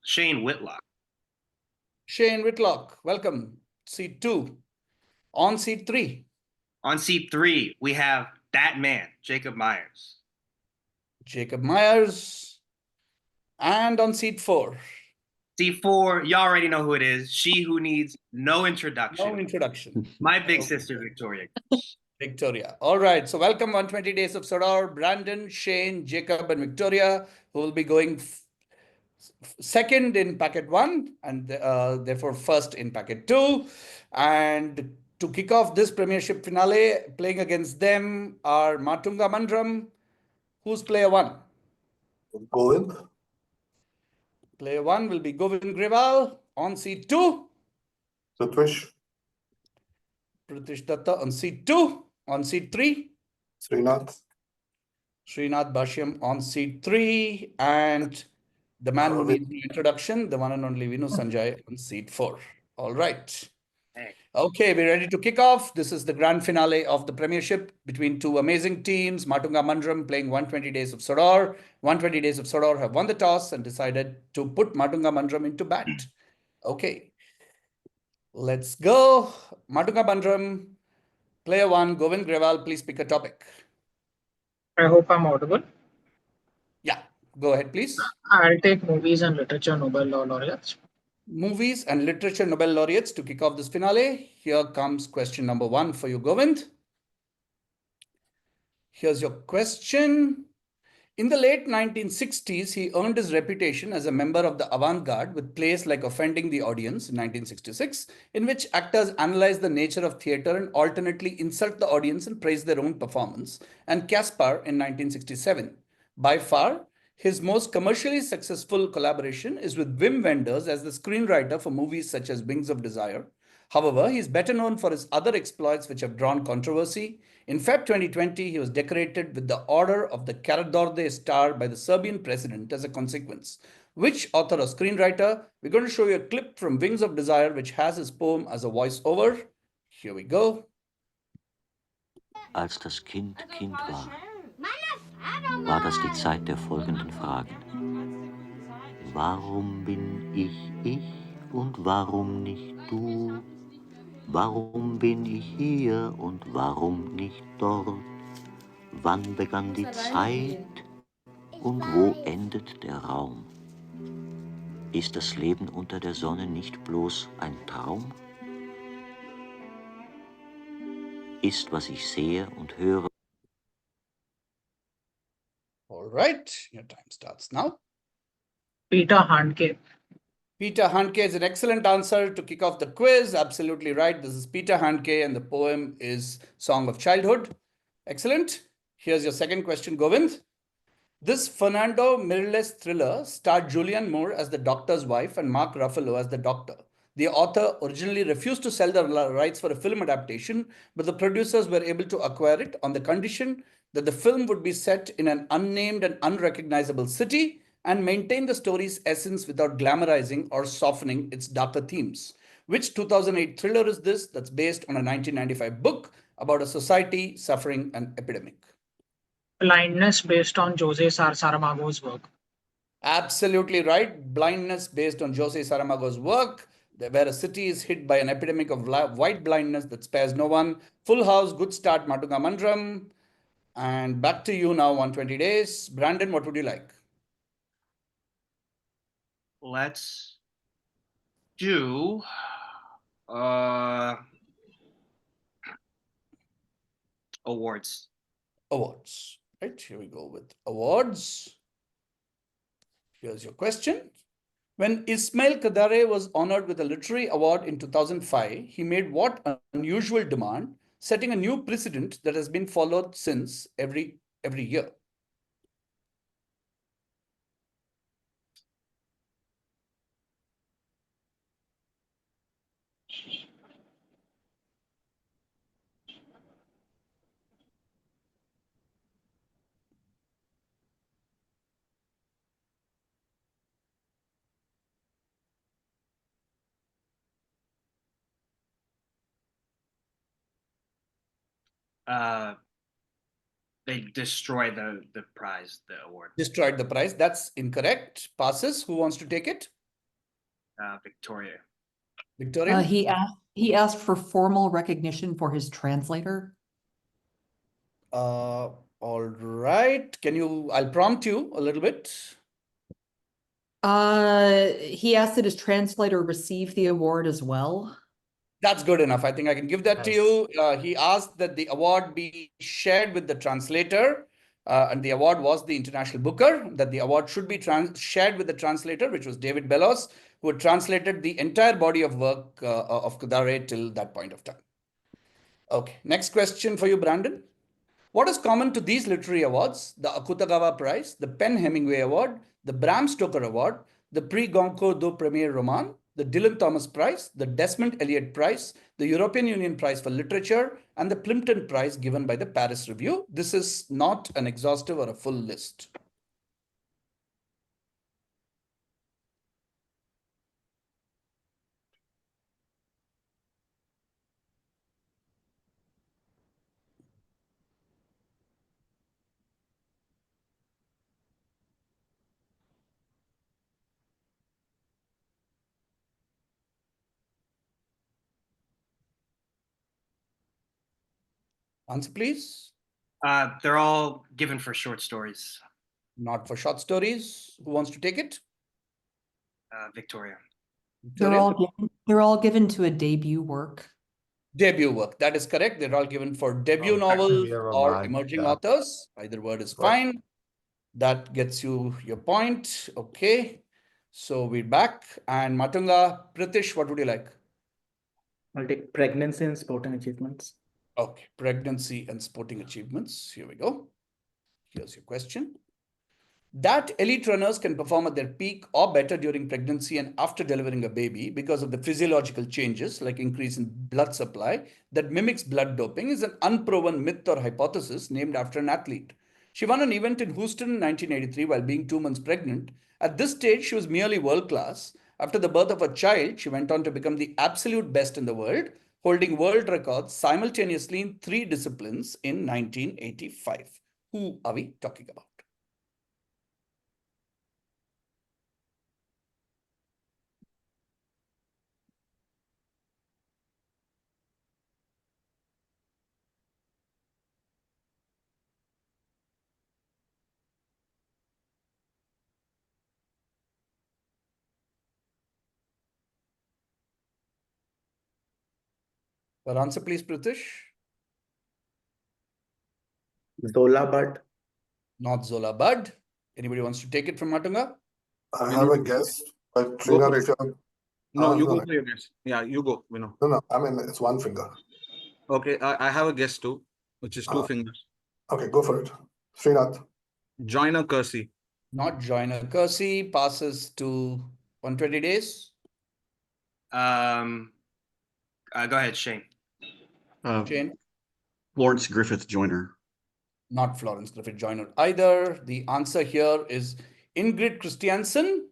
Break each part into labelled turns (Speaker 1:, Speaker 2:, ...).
Speaker 1: Shane Whitlock.
Speaker 2: Shane Whitlock, welcome. Seat 2. On seat 3.
Speaker 1: On seat 3, we have that man, Jacob Myers.
Speaker 2: Jacob Myers. And on seat 4.
Speaker 1: Seat 4, you already know who it is. She who needs no introduction.
Speaker 2: No introduction.
Speaker 1: My big sister, Victoria.
Speaker 2: Victoria. All right. So welcome 120 Days of Sodor. Brandon, Shane, Jacob, and Victoria, who will be going second in packet 1 and therefore first in packet 2. And to kick off this premiership finale, playing against them are Matunga Mandram. Who's player 1?
Speaker 3: Govind.
Speaker 2: Player 1 will be Govind Grewal. On seat 2.
Speaker 3: Prithvish.
Speaker 2: Pritish Datta on seat 2. On seat 3.
Speaker 3: Srinath.
Speaker 2: Srinath Bashyam on seat 3. And the man who needs the introduction, the one and only Vinu Sanjay on seat 4. All right. Okay, we're ready to kick off. This is the grand finale of the premiership between two amazing teams. Matunga Mandram playing 120 Days of Sodor. 120 Days of Sodor have won the toss and decided to put Matunga Mandram into bat. Okay, let's go. Matunga Mandram, player 1, Govind Grewal, please pick a topic.
Speaker 4: I hope I'm audible.
Speaker 2: Yeah, go ahead, please.
Speaker 4: I'll take movies and literature Nobel laureates.
Speaker 2: Movies and literature Nobel laureates to kick off this finale. Here comes question number 1 for you, Govind. Here's your question. In the late 1960s, he earned his reputation as a member of the avant-garde with plays like Offending the Audience in 1966, in which actors analyze the nature of theatre and alternately insult the audience and praise their own performance, and Caspar in 1967. By far, his most commercially successful collaboration is with Wim Wenders as the screenwriter for movies such as Wings of Desire. However, he is better known for his other exploits which have drawn controversy. In Feb 2020, he was decorated with the Order of the Karađorđe Star by the Serbian president as a consequence. Which author or screenwriter? We're going to show you a clip from Wings of Desire, which has his poem as a voiceover. Here we go.
Speaker 5: Als das Kind war, war das die Zeit der folgenden Fragen. Warum bin ich und warum nicht du? Warum bin ich hier und warum nicht dort? Wann begann die Zeit und wo endet der Raum? Ist das Leben unter der Sonne nicht bloß ein Traum? Ist, was ich sehe und höre.
Speaker 2: All right, your time starts now.
Speaker 4: Peter Handke.
Speaker 2: Peter Handke is an excellent answer to kick off the quiz. Absolutely right. This is Peter Handke and the poem is Song of Childhood. Excellent. Here's your second question, Govind. This Fernando Mireles thriller starred Julianne Moore as the doctor's wife and Mark Ruffalo as the doctor. The author originally refused to sell the rights for a film adaptation, but the producers were able to acquire it on the condition that the film would be set in an unnamed and unrecognizable city and maintain the story's essence without glamorizing or softening its darker themes. Which 2008 thriller is this that's based on a 1995 book about a society suffering an epidemic?
Speaker 4: Blindness, based on Jose Saramago's work.
Speaker 2: Absolutely right. Blindness, based on Jose Saramago's work, where a city is hit by an epidemic of white blindness that spares no one. Full house, good start, Matunga Mandram. And back to you now, 120 days. Brandon, what would you like?
Speaker 1: Let's do awards.
Speaker 2: Awards. Right, here we go with awards. Here's your question. When Ismail Kadare was honored with a literary award in 2005, he made what unusual demand, setting a new precedent that has been followed since every year?
Speaker 1: They destroyed the prize, the award.
Speaker 2: Destroyed the prize. That's incorrect. Passes. Who wants to take it?
Speaker 1: Victoria.
Speaker 2: Victoria?
Speaker 6: He asked for formal recognition for his translator.
Speaker 2: All right. I'll prompt you a little bit.
Speaker 6: He asked that his translator receive the award as well.
Speaker 2: That's good enough. I think I can give that to you. He asked that the award be shared with the translator, and the award was the International Booker, that the award should be shared with the translator, which was David Bellows, who had translated the entire body of work of Kudare till that point of time. Okay, next question for you, Brandon. What is common to these literary awards? The Akutagawa Prize, the Penn Hemingway Award, the Bram Stoker Award, the Prix Goncourt du Premier Roman, the Dylan Thomas Prize, the Desmond Elliott Prize, the European Union Prize for Literature, and the Plimpton Prize given by the Paris Review. This is not an exhaustive or a full list. Answer, please.
Speaker 1: They're all given for short stories.
Speaker 2: Not for short stories. Who wants to take it?
Speaker 1: Victoria.
Speaker 6: They're all given to a debut work.
Speaker 2: Debut work. That is correct. They're all given for debut novels or emerging authors. Either word is fine. That gets you your point. Okay. So we're back. And Matunga, Pritish, what would you like?
Speaker 7: I'll take pregnancy and sporting achievements.
Speaker 2: Okay. Pregnancy and sporting achievements. Here we go. Here's your question. That elite runners can perform at their peak or better during pregnancy and after delivering a baby because of the physiological changes like increase in blood supply that mimics blood doping is an unproven myth or hypothesis named after an athlete. She won an event in Houston in 1983 while being 2 months pregnant. At this stage, she was merely world class. After the birth of a child, she went on to become the absolute best in the world, holding world records simultaneously in 3 disciplines in 1985. Who are we talking about? Your answer, please, Pritish.
Speaker 7: Zola Bud.
Speaker 2: Not Zola Bud. Anybody wants to take it from Matunga?
Speaker 3: I have a guess, but Trina, if you're...
Speaker 8: No, you go for your guess. Yeah, you go, Vino.
Speaker 3: No, I mean, it's one finger.
Speaker 8: Okay, I have a guess too, which is 2 fingers.
Speaker 3: Okay, go for it. Srinath.
Speaker 8: Joyner Kersey.
Speaker 2: Not Joyner Kersey. Passes to 120 days.
Speaker 1: Go ahead, Shane.
Speaker 2: Shane.
Speaker 9: Florence Griffith Joyner.
Speaker 2: Not Florence Griffith Joyner either. The answer here is Ingrid Christiansen.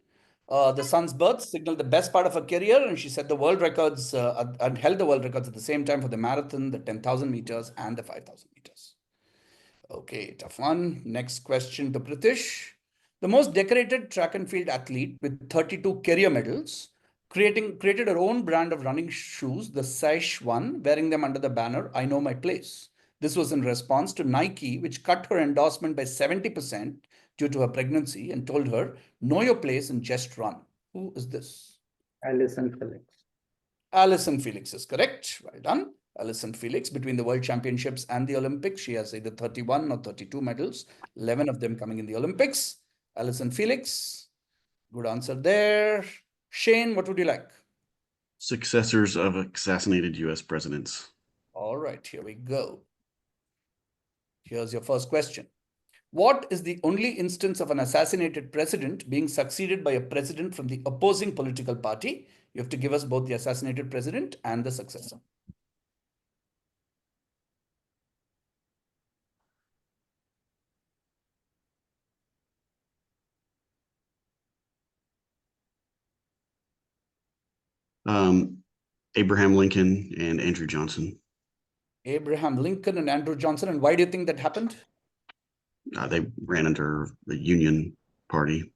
Speaker 2: The son's birth signaled the best part of her career, and she set the world records and held the world records at the same time for the marathon, the 10,000 meters, and the 5,000 meters. Okay, tough one. Next question to Pritish. The most decorated track and field athlete with 32 career medals created her own brand of running shoes, the Sash One, wearing them under the banner, I Know My Place. This was in response to Nike, which cut her endorsement by 70% due to her pregnancy and told her, know your place and just run. Who is this?
Speaker 7: Alison Felix.
Speaker 2: Alison Felix is correct. Well done. Alison Felix, between the World Championships and the Olympics, she has either 31 or 32 medals, 11 of them coming in the Olympics. Alison Felix, good answer there. Shane, what would you like?
Speaker 9: Successors of assassinated US presidents.
Speaker 2: All right, here we go. Here's your first question. What is the only instance of an assassinated president being succeeded by a president from the opposing political party? You have to give us both the assassinated president and the successor.
Speaker 9: Abraham Lincoln and Andrew Johnson.
Speaker 2: Abraham Lincoln and Andrew Johnson. And why do you think that happened?
Speaker 9: They ran under the Union Party.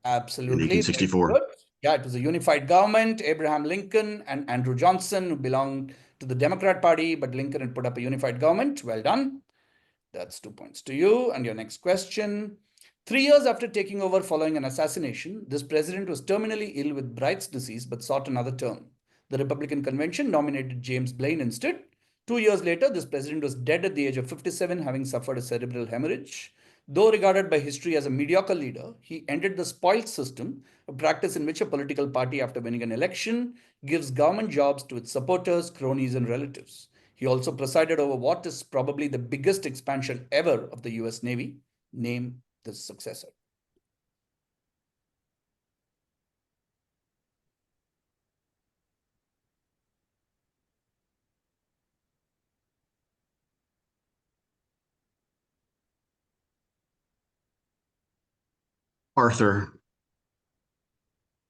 Speaker 2: Absolutely.
Speaker 9: In 1864.
Speaker 2: Yeah, it was a unified government. Abraham Lincoln and Andrew Johnson, who belonged to the Democrat Party, but Lincoln had put up a unified government. Well done. That's 2 points to you. And your next question. 3 years after taking over following an assassination, this president was terminally ill with Bright's disease, but sought another term. The Republican convention nominated James Blaine instead. 2 years later, this president was dead at the age of 57, having suffered a cerebral hemorrhage. Though regarded by history as a mediocre leader, he ended the spoils system, a practice in which a political party, after winning an election, gives government jobs to its supporters, cronies, and relatives. He also presided over what is probably the biggest expansion ever of the US Navy. Name the successor.
Speaker 9: Arthur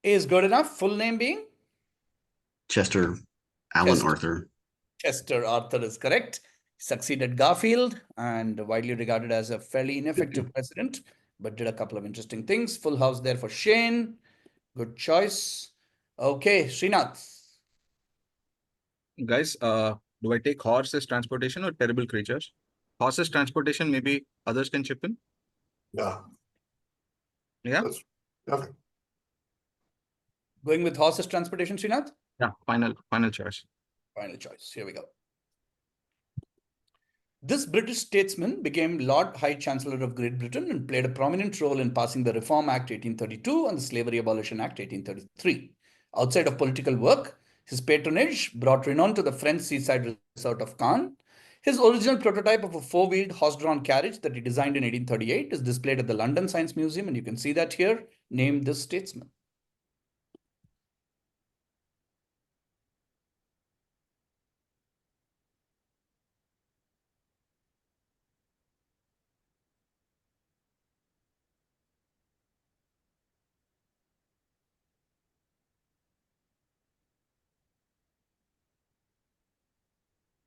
Speaker 2: Is good enough. Full name being?
Speaker 9: Chester Allen
Speaker 2: Chester.
Speaker 9: Arthur.
Speaker 2: Chester Arthur is correct. He succeeded Garfield and widely regarded as a fairly ineffective president, but did a couple of interesting things. Full house there for Shane. Good choice. Okay, Srinath.
Speaker 8: Guys, do I take horse as transportation or terrible creatures? Horse as transportation, maybe others can chip in.
Speaker 3: Yeah.
Speaker 8: Yeah?
Speaker 3: Okay.
Speaker 2: Going with horses transportation, Srinath?
Speaker 8: Yeah, final choice.
Speaker 2: Final choice. Here we go. This British statesman became Lord High Chancellor of Great Britain and played a prominent role in passing the Reform Act 1832 and the Slavery Abolition Act 1833. Outside of political work, his patronage brought renown to the French seaside resort of Cannes. His original prototype of a four-wheeled horse-drawn carriage that he designed in 1838 is displayed at the London Science Museum, and you can see that here. Name this statesman.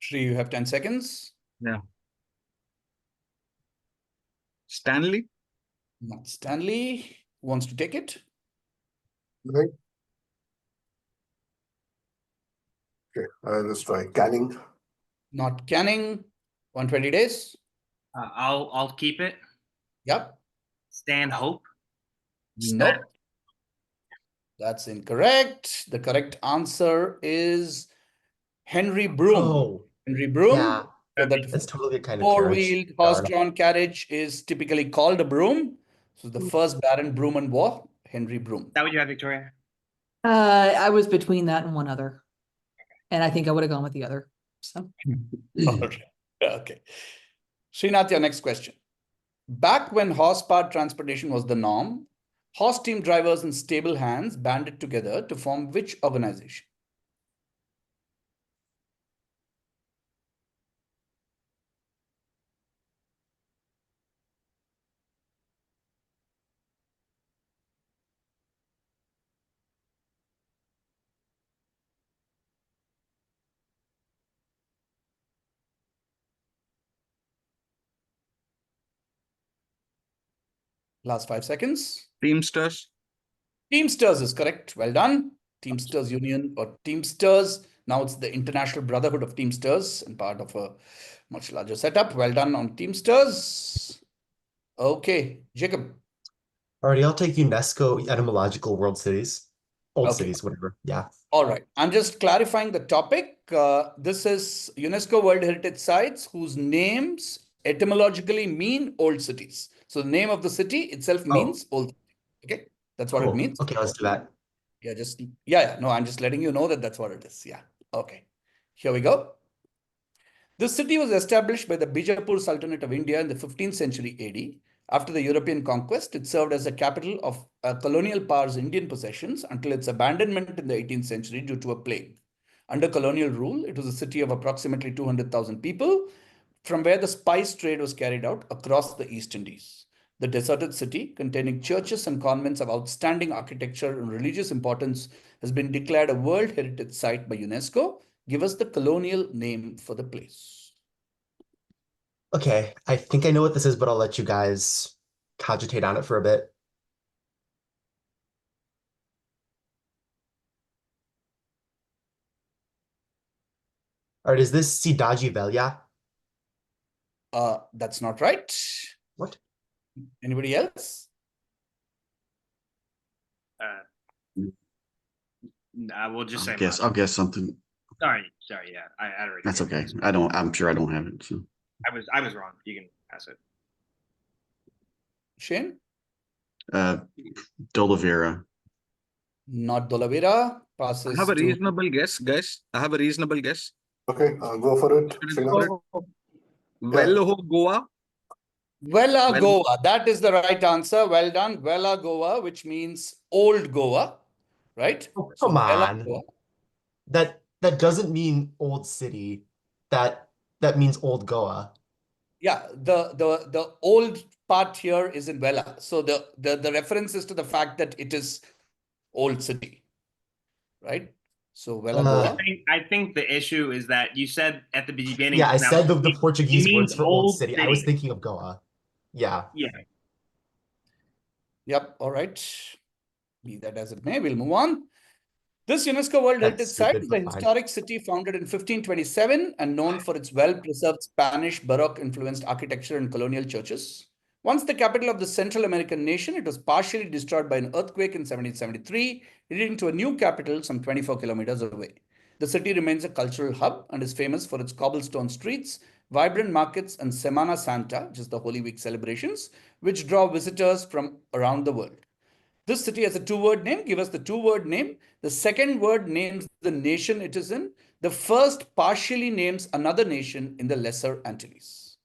Speaker 2: Shri, you have 10 seconds.
Speaker 8: Yeah. Stanley?
Speaker 2: Not Stanley. Who wants to take it?
Speaker 3: Okay. Okay, let's try Canning.
Speaker 2: Not Canning. 120 days.
Speaker 1: I'll keep it.
Speaker 2: Yep.
Speaker 1: Stan Hope.
Speaker 2: Nope. That's incorrect. The correct answer is Henry Broom.
Speaker 10: Oh,
Speaker 2: Henry Broom.
Speaker 10: yeah.
Speaker 2: So that
Speaker 10: That's totally the kind of carriage.
Speaker 2: four-wheeled horse-drawn carriage is typically called a broom. So the first Baron Broom and War, Henry Broom.
Speaker 1: Is that what you have, Victoria?
Speaker 6: I was between that and one other. And I think I would have gone with the other. So
Speaker 2: Okay. Srinath, your next question. Back when horse-powered transportation was the norm, horse team drivers and stable hands banded together to form which organization? Last 5 seconds.
Speaker 8: Teamsters?
Speaker 2: Teamsters is correct. Well done. Teamsters Union or Teamsters. Now it's the International Brotherhood of Teamsters and part of a much larger setup. Well done on Teamsters. Okay, Jacob.
Speaker 10: Alrighty, I'll take UNESCO etymological world cities. Old
Speaker 2: Okay.
Speaker 10: cities, whatever. Yeah.
Speaker 2: All right. I'm just clarifying the topic. This is UNESCO World Heritage Sites whose names etymologically mean old cities. So the name of the city itself means old. Okay. That's what it
Speaker 10: Cool.
Speaker 2: means.
Speaker 10: Okay, let's do that.
Speaker 2: Yeah. No, I'm just letting you know that that's what it is. Yeah. Okay. Here we go. This city was established by the Bijapur Sultanate of India in the 15th century AD. After the European conquest, it served as a capital of colonial power's Indian possessions until its abandonment in the 18th century due to a plague. Under colonial rule, it was a city of approximately 200,000 people, from where the spice trade was carried out across the East Indies. The deserted city, containing churches and convents of outstanding architecture and religious importance, has been declared a World Heritage Site by UNESCO. Give us the colonial name for the place.
Speaker 10: Okay, I think I know what this is, but I'll let you guys cogitate on it for a bit. Or is this Sidaji Velya?
Speaker 2: That's not right.
Speaker 10: What?
Speaker 2: Anybody else?
Speaker 1: I will just say
Speaker 9: I'll guess something.
Speaker 1: Sorry, yeah. I already.
Speaker 9: That's
Speaker 1: gave
Speaker 9: okay.
Speaker 1: it.
Speaker 9: I'm sure I don't have it. So
Speaker 1: I was wrong. You can pass it.
Speaker 2: Shane?
Speaker 9: Dolavera.
Speaker 2: Not Dolavera.
Speaker 8: I
Speaker 2: Passes
Speaker 8: have a
Speaker 2: to
Speaker 8: reasonable guess, guys. I have a reasonable guess.
Speaker 3: Okay, go for it.
Speaker 8: Should I go
Speaker 3: Srinath.
Speaker 8: for it? Velho Goa.
Speaker 2: Vela
Speaker 8: Well-
Speaker 2: Goa. That is the right answer. Well done. Vela Goa, which means old Goa, right?
Speaker 10: Oh,
Speaker 2: So
Speaker 10: come
Speaker 2: Vela
Speaker 10: on.
Speaker 2: Goa.
Speaker 10: That doesn't mean old city. That means old Goa.
Speaker 2: Yeah, the old part here is in Vela. So the reference is to the fact that it is old city, right? So Vela Goa.
Speaker 1: I think the issue is that you said at the beginning.
Speaker 10: Yeah, I
Speaker 1: now,
Speaker 10: said the
Speaker 1: it
Speaker 10: Portuguese
Speaker 1: means
Speaker 10: words for old
Speaker 1: old
Speaker 10: city. I was
Speaker 1: city.
Speaker 10: thinking of Goa. Yeah.
Speaker 1: Yeah.
Speaker 2: Yep. All right. Be that as it may, we'll move on. This UNESCO World
Speaker 10: That's
Speaker 2: Heritage Site
Speaker 10: stupid,
Speaker 2: is a
Speaker 10: but fine.
Speaker 2: historic city founded in 1527 and known for its well-preserved Spanish Baroque-influenced architecture and colonial churches. Once the capital of the Central American nation, it was partially destroyed by an earthquake in 1773, leading to a new capital some 24 kilometers away. The city remains a cultural hub and is famous for its cobblestone streets, vibrant markets, and Semana Santa, which is the Holy Week celebrations, which draw visitors from around the world. This city has a two-word name. Give us the two-word name. The second word names the nation it is in. The first partially names another nation in the Lesser Antilles.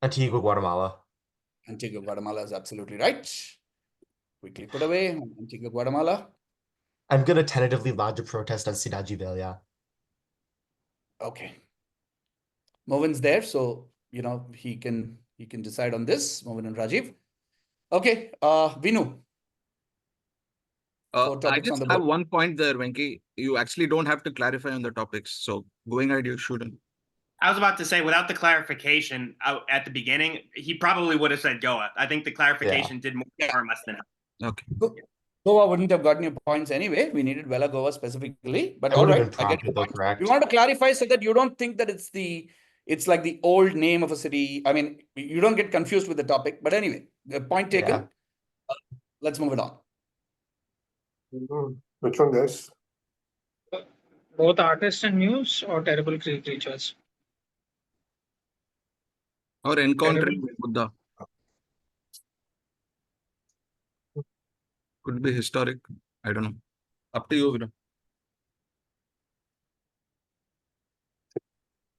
Speaker 10: Antigua, Guatemala.
Speaker 2: Antigua, Guatemala is absolutely right. Quickly put away. Antigua, Guatemala.
Speaker 10: I'm gonna tentatively lodge a protest on Sidaji Velya.
Speaker 2: Okay. Movin's there, so he can decide on this. Movin and Rajiv. Okay, Vinu. Four
Speaker 8: I
Speaker 2: topics on
Speaker 8: just
Speaker 2: the
Speaker 8: have
Speaker 2: board.
Speaker 8: one point there, Venki. You actually don't have to clarify on the topics. So going ahead, you shouldn't.
Speaker 1: I was about to say, without the clarification at the beginning, he probably would have said Goa. I think the clarification did more harm us than help.
Speaker 8: Okay.
Speaker 2: Goa wouldn't have gotten your points anyway. We needed Vela Goa specifically, but
Speaker 10: I
Speaker 2: all
Speaker 10: would have
Speaker 2: right,
Speaker 10: been
Speaker 2: I get your
Speaker 10: prompted though,
Speaker 2: point.
Speaker 10: correct?
Speaker 2: We want to clarify so that you don't think that it's like the old name of a city. I mean, you don't get confused with the topic. But anyway, the point taken.
Speaker 10: Yeah.
Speaker 2: Let's move it on.
Speaker 3: Which one, guys?
Speaker 4: Both artists and muse or terrible creatures?
Speaker 8: Or encountering
Speaker 4: Terrible.
Speaker 8: Buddha. Could be historic. I don't know. Up to you, Vira.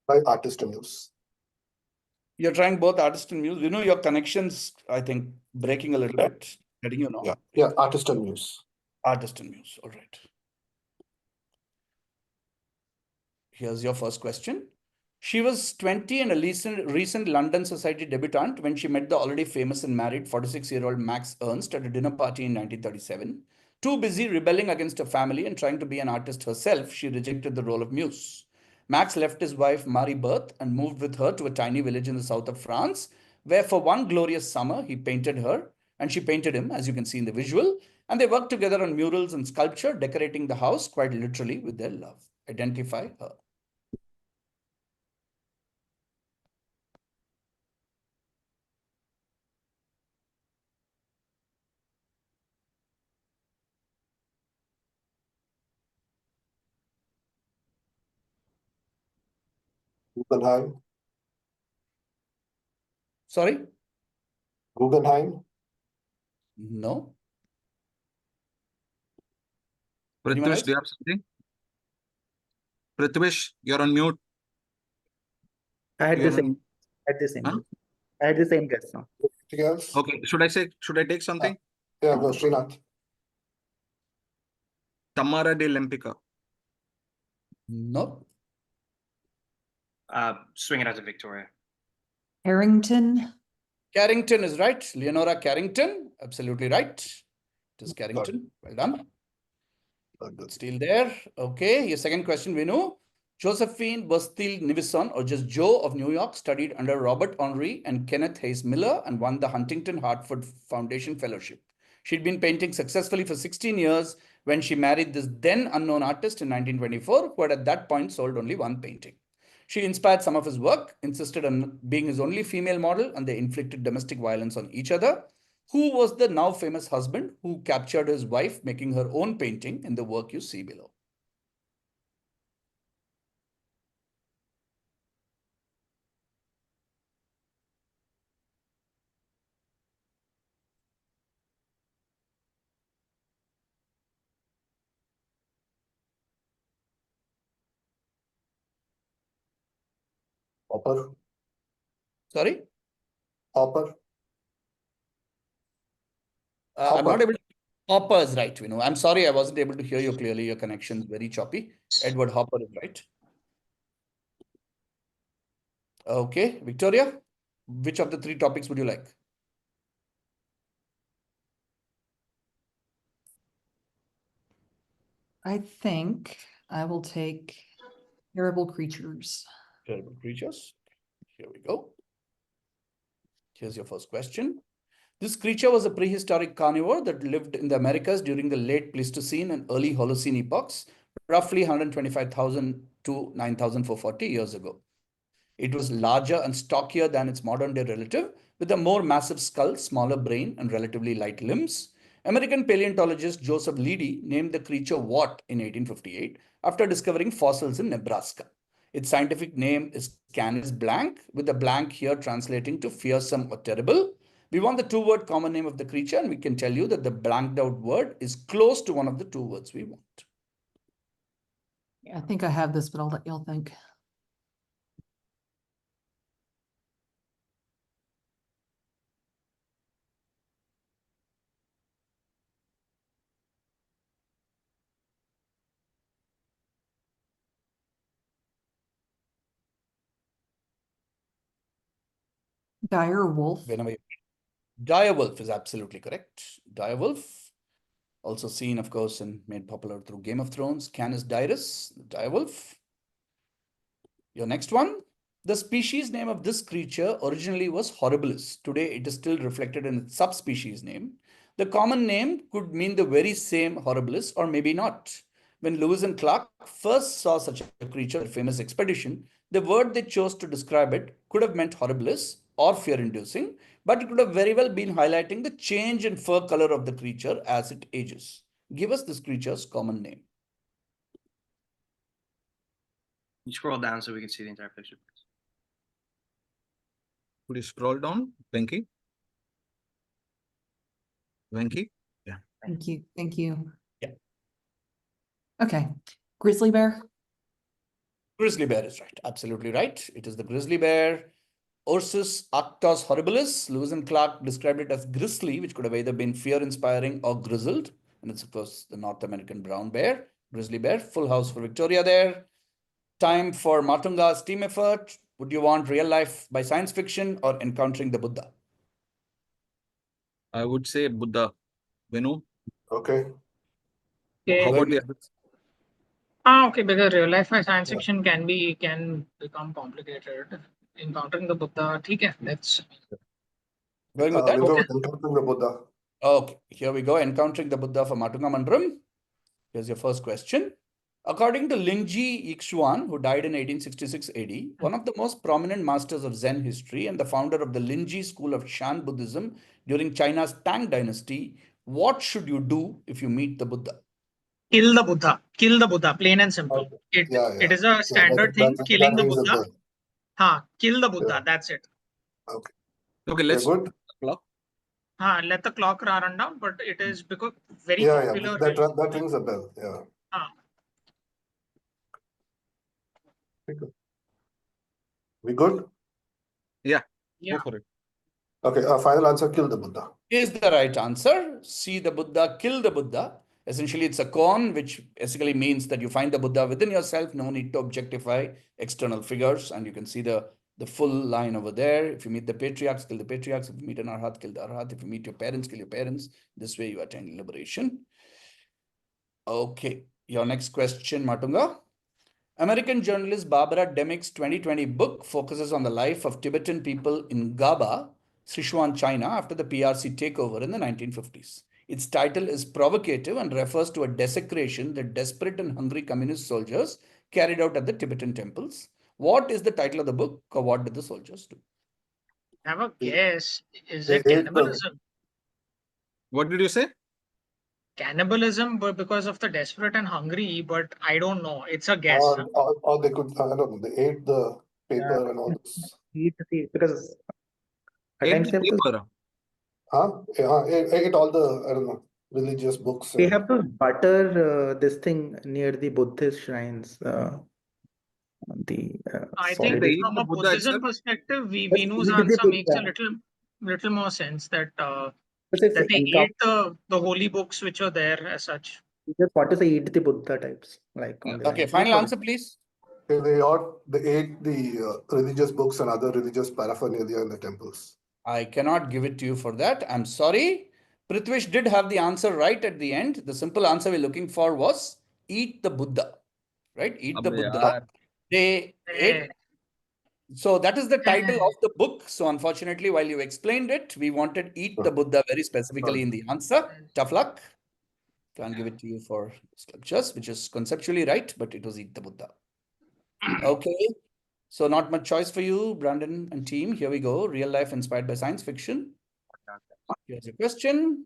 Speaker 3: By artist and muse.
Speaker 2: You're trying both artist and muse. Your connections, I think, breaking a little bit. Letting you know.
Speaker 3: Yeah, artist and muse.
Speaker 2: Artist and muse. All right. Here's your first question. She was 20 and a recent London Society debutante when she met the already famous and married 46-year-old Max Ernst at a dinner party in 1937. Too busy rebelling against her family and trying to be an artist herself, she rejected the role of muse. Max left his wife Marie Berthe and moved with her to a tiny village in the south of France, where for one glorious summer he painted her and she painted him, as you can see in the visual, and they worked together on murals and sculpture, decorating the house quite literally with their love. Identify her.
Speaker 3: Guggenheim.
Speaker 2: Sorry?
Speaker 3: Guggenheim.
Speaker 2: No. Anyone
Speaker 8: Prithvish,
Speaker 2: else?
Speaker 8: do you have something? Prithvish, you're on mute.
Speaker 7: I had
Speaker 8: You're
Speaker 7: the
Speaker 8: on-
Speaker 7: same. I had the same.
Speaker 8: Huh?
Speaker 7: I had the same guess now.
Speaker 3: Anything else?
Speaker 8: Okay, should I take something?
Speaker 3: Yeah, go Srinath.
Speaker 8: Tamara de Lempica.
Speaker 2: No.
Speaker 1: Swing it out to Victoria.
Speaker 6: Harrington.
Speaker 2: Carrington is right. Leonora Carrington. Absolutely right. It is Carrington. Well done.
Speaker 3: Good.
Speaker 2: Still there. Okay. Your second question, Vinu. Josephine Bastille Nivison, or just Joe of New York, studied under Robert Henri and Kenneth Hayes Miller and won the Huntington Hartford Foundation Fellowship. She'd been painting successfully for 16 years when she married this then unknown artist in 1924, who had at that point sold only one painting. She inspired some of his work, insisted on being his only female model, and they inflicted domestic violence on each other. Who was the now famous husband who captured his wife making her own painting in the work you see below?
Speaker 3: Hopper.
Speaker 2: Sorry?
Speaker 3: Hopper.
Speaker 2: I'm not
Speaker 3: Hopper.
Speaker 2: able to. Hopper is right, I'm sorry, I wasn't able to hear you clearly. Your connection is very choppy. Edward Hopper is right. Okay, Victoria, which of the three topics would you like?
Speaker 6: I think I will take terrible creatures.
Speaker 2: Terrible creatures. Here we go. Here's your first question. This creature was a prehistoric carnivore that lived in the Americas during the late Pleistocene and early Holocene epochs, roughly 125,000 to 9,440 years ago. It was larger and stockier than its modern-day relative, with a more massive skull, smaller brain, and relatively light limbs. American paleontologist Joseph Leedy named the creature Watt in 1858 after discovering fossils in Nebraska. Its scientific name is Canis blanc, with the blank here translating to fearsome or terrible. We want the two-word common name of the creature, and we can tell you that the blanked out word is close to one of the two words we want.
Speaker 6: Yeah, I think I have this, but I'll let y'all think. Dire wolf.
Speaker 2: Dire wolf is absolutely correct. Dire wolf, also seen, of course, and made popular through Game of Thrones. Canis dirus, the dire wolf. Your next one. The species name of this creature originally was Horribilis. Today, it is still reflected in its subspecies name. The common name could mean the very same Horribilis, or maybe not. When Lewis and Clark first saw such a creature in a famous expedition, the word they chose to describe it could have meant Horribilis or fear-inducing, but it could have very well been highlighting the change in fur color of the creature as it ages. Give us this creature's common name.
Speaker 1: You scroll down so we can see the entire picture.
Speaker 8: Could you scroll down, Venki? Venki? Yeah.
Speaker 6: Thank you. Thank you.
Speaker 2: Yeah.
Speaker 6: Okay. Grizzly bear.
Speaker 2: Grizzly bear is right. Absolutely right. It is the grizzly bear. Ursus arctos horribilis. Lewis and Clark described it as grizzly, which could have either been fear-inspiring or grizzled. And it's, of course, the North American brown bear. Grizzly bear. Full house for Victoria there. Time for Matunga's team effort. Would you want real life by science fiction or encountering the Buddha?
Speaker 8: I would say Buddha. Venu,
Speaker 3: Okay.
Speaker 4: Okay.
Speaker 8: how about the
Speaker 4: Okay, because real life by science fiction can become complicated. Encountering the Buddha, okay, let's
Speaker 2: Going with that?
Speaker 3: We'll go with encountering the Buddha.
Speaker 2: Okay, here we go. Encountering the Buddha for Matunga Mandram. Here's your first question. According to Lingji Yixuan, who died in 1866 AD, one of the most prominent masters of Zen history and the founder of the Lingji school of Shan Buddhism during China's Tang dynasty, what should you do if you meet the Buddha?
Speaker 4: kill the Buddha. Kill the Buddha, plain and simple.
Speaker 3: Okay.
Speaker 4: It is a standard thing, killing the
Speaker 3: rings a
Speaker 4: Buddha.
Speaker 3: bell.
Speaker 4: Kill the Buddha,
Speaker 3: Yeah.
Speaker 4: that's it.
Speaker 3: Okay.
Speaker 8: Okay,
Speaker 3: We're
Speaker 8: let's
Speaker 3: good.
Speaker 8: clock.
Speaker 4: Let the clock run down, but it is because very
Speaker 3: Yeah,
Speaker 4: popular.
Speaker 3: that rings a bell. Yeah. We good?
Speaker 8: Yeah,
Speaker 4: Yeah.
Speaker 8: go for it.
Speaker 3: Okay. Final answer: kill the Buddha.
Speaker 2: Is the right answer. See the Buddha, kill the Buddha. Essentially, it's a koan, which basically means that you find the Buddha within yourself. No need to objectify external figures. And you can see the full line over there. If you meet the patriarchs, kill the patriarchs. If you meet an arhat, kill the arhat. If you meet your parents, kill your parents. This way you attain liberation. Okay. Your next question, Matunga. American journalist Barbara Demick's 2020 book focuses on the life of Tibetan people in Gaba, Sichuan, China, after the PRC takeover in the 1950s. Its title is provocative and refers to a desecration that desperate and hungry communist soldiers carried out at the Tibetan temples. What is the title of the book, or what did the soldiers do?
Speaker 4: Have a guess. Is
Speaker 3: They
Speaker 4: it
Speaker 3: ate the-
Speaker 4: cannibalism?
Speaker 8: What did you say?
Speaker 4: Cannibalism, but because of the desperate and hungry, but I don't know. It's a guess. Huh?
Speaker 3: Or they could, I don't know, they ate the paper and all this.
Speaker 7: Because at
Speaker 8: Ate
Speaker 7: times
Speaker 8: the
Speaker 7: they have to,
Speaker 8: paper.
Speaker 3: Huh? Yeah, ate all the, I don't know, religious books.
Speaker 7: they
Speaker 3: and-
Speaker 7: have to butter this thing near the Buddhist shrines. The
Speaker 4: I
Speaker 7: solid-
Speaker 4: think
Speaker 8: They eat
Speaker 4: from
Speaker 8: the
Speaker 4: a
Speaker 8: Buddha
Speaker 4: Buddhism
Speaker 8: itself?
Speaker 4: perspective,
Speaker 7: But
Speaker 4: Vinu's
Speaker 7: eat the
Speaker 4: answer makes a
Speaker 7: Buddha.
Speaker 4: little more sense that
Speaker 7: Because if
Speaker 4: that they
Speaker 7: encounter-
Speaker 4: ate the holy books which are there as such.
Speaker 7: just want to say eat the Buddha types, like on the
Speaker 2: Okay,
Speaker 7: line.
Speaker 2: final answer, please.
Speaker 3: They ate the religious books and other religious paraphernalia in the temples.
Speaker 2: I cannot give it to you for that. I'm sorry. Prithvish did have the answer right at the end. The simple answer we're looking for was eat the Buddha, right? Eat the
Speaker 8: Abbe
Speaker 2: Buddha.
Speaker 8: yaar.
Speaker 2: They ate.
Speaker 4: Eh,
Speaker 2: So that is the title of the book. So unfortunately, while you explained it, we wanted eat the Buddha very specifically in the answer. Tough luck. Can't give it to you for sculptures, which is conceptually right, but it was eat the Buddha. Okay. So not much choice for you, Brandon and team. Here we go. Real life inspired by science fiction. Here's your question.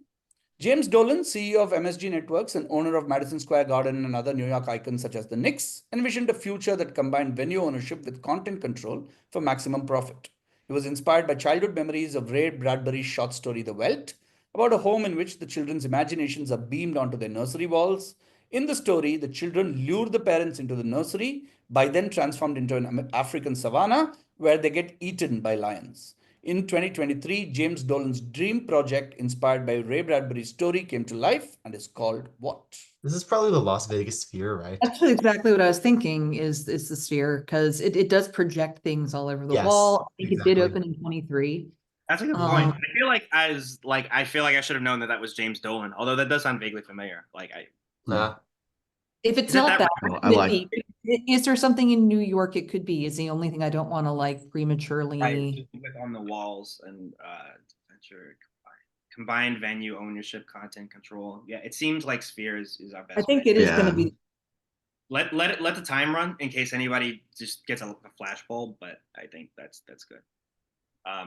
Speaker 2: James Dolan, CEO of MSG Networks and owner of Madison Square Garden and other New York icons such as the Knicks, envisioned a future that combined venue ownership with content control for maximum profit. He was inspired by childhood memories of Ray Bradbury's short story The Welt, about a home in which the children's imaginations are beamed onto their nursery walls. In the story, the children lure the parents into the nursery, by then transformed into an African savanna, where they get eaten by lions. In 2023, James Dolan's dream project, inspired by Ray Bradbury's story, came to life and is called what?
Speaker 10: This is probably the Las Vegas Sphere, right?
Speaker 6: That's exactly what I was thinking is the sphere, because it does project things all over the
Speaker 10: Yes,
Speaker 6: wall. I think it did
Speaker 10: exactly.
Speaker 6: open in 23.
Speaker 1: That's a good point. I feel like I feel like I should have known that was James Dolan. Although that does sound vaguely familiar.
Speaker 6: If it's
Speaker 1: Is it
Speaker 6: not
Speaker 1: that
Speaker 6: that,
Speaker 9: way?
Speaker 6: what
Speaker 9: I
Speaker 6: could it
Speaker 9: like-
Speaker 6: be? Is there something in New York it could be? Is the only thing I don't want to like prematurely.
Speaker 1: Right, just with on the walls and adventure, combined venue ownership, content control. Yeah, it seems like Sphere is our best.
Speaker 6: I think
Speaker 1: bet.
Speaker 6: it is going
Speaker 9: Yeah.
Speaker 6: to be.
Speaker 1: Let the time run in case anybody just gets a flashbulb, but I think that's good. Yeah,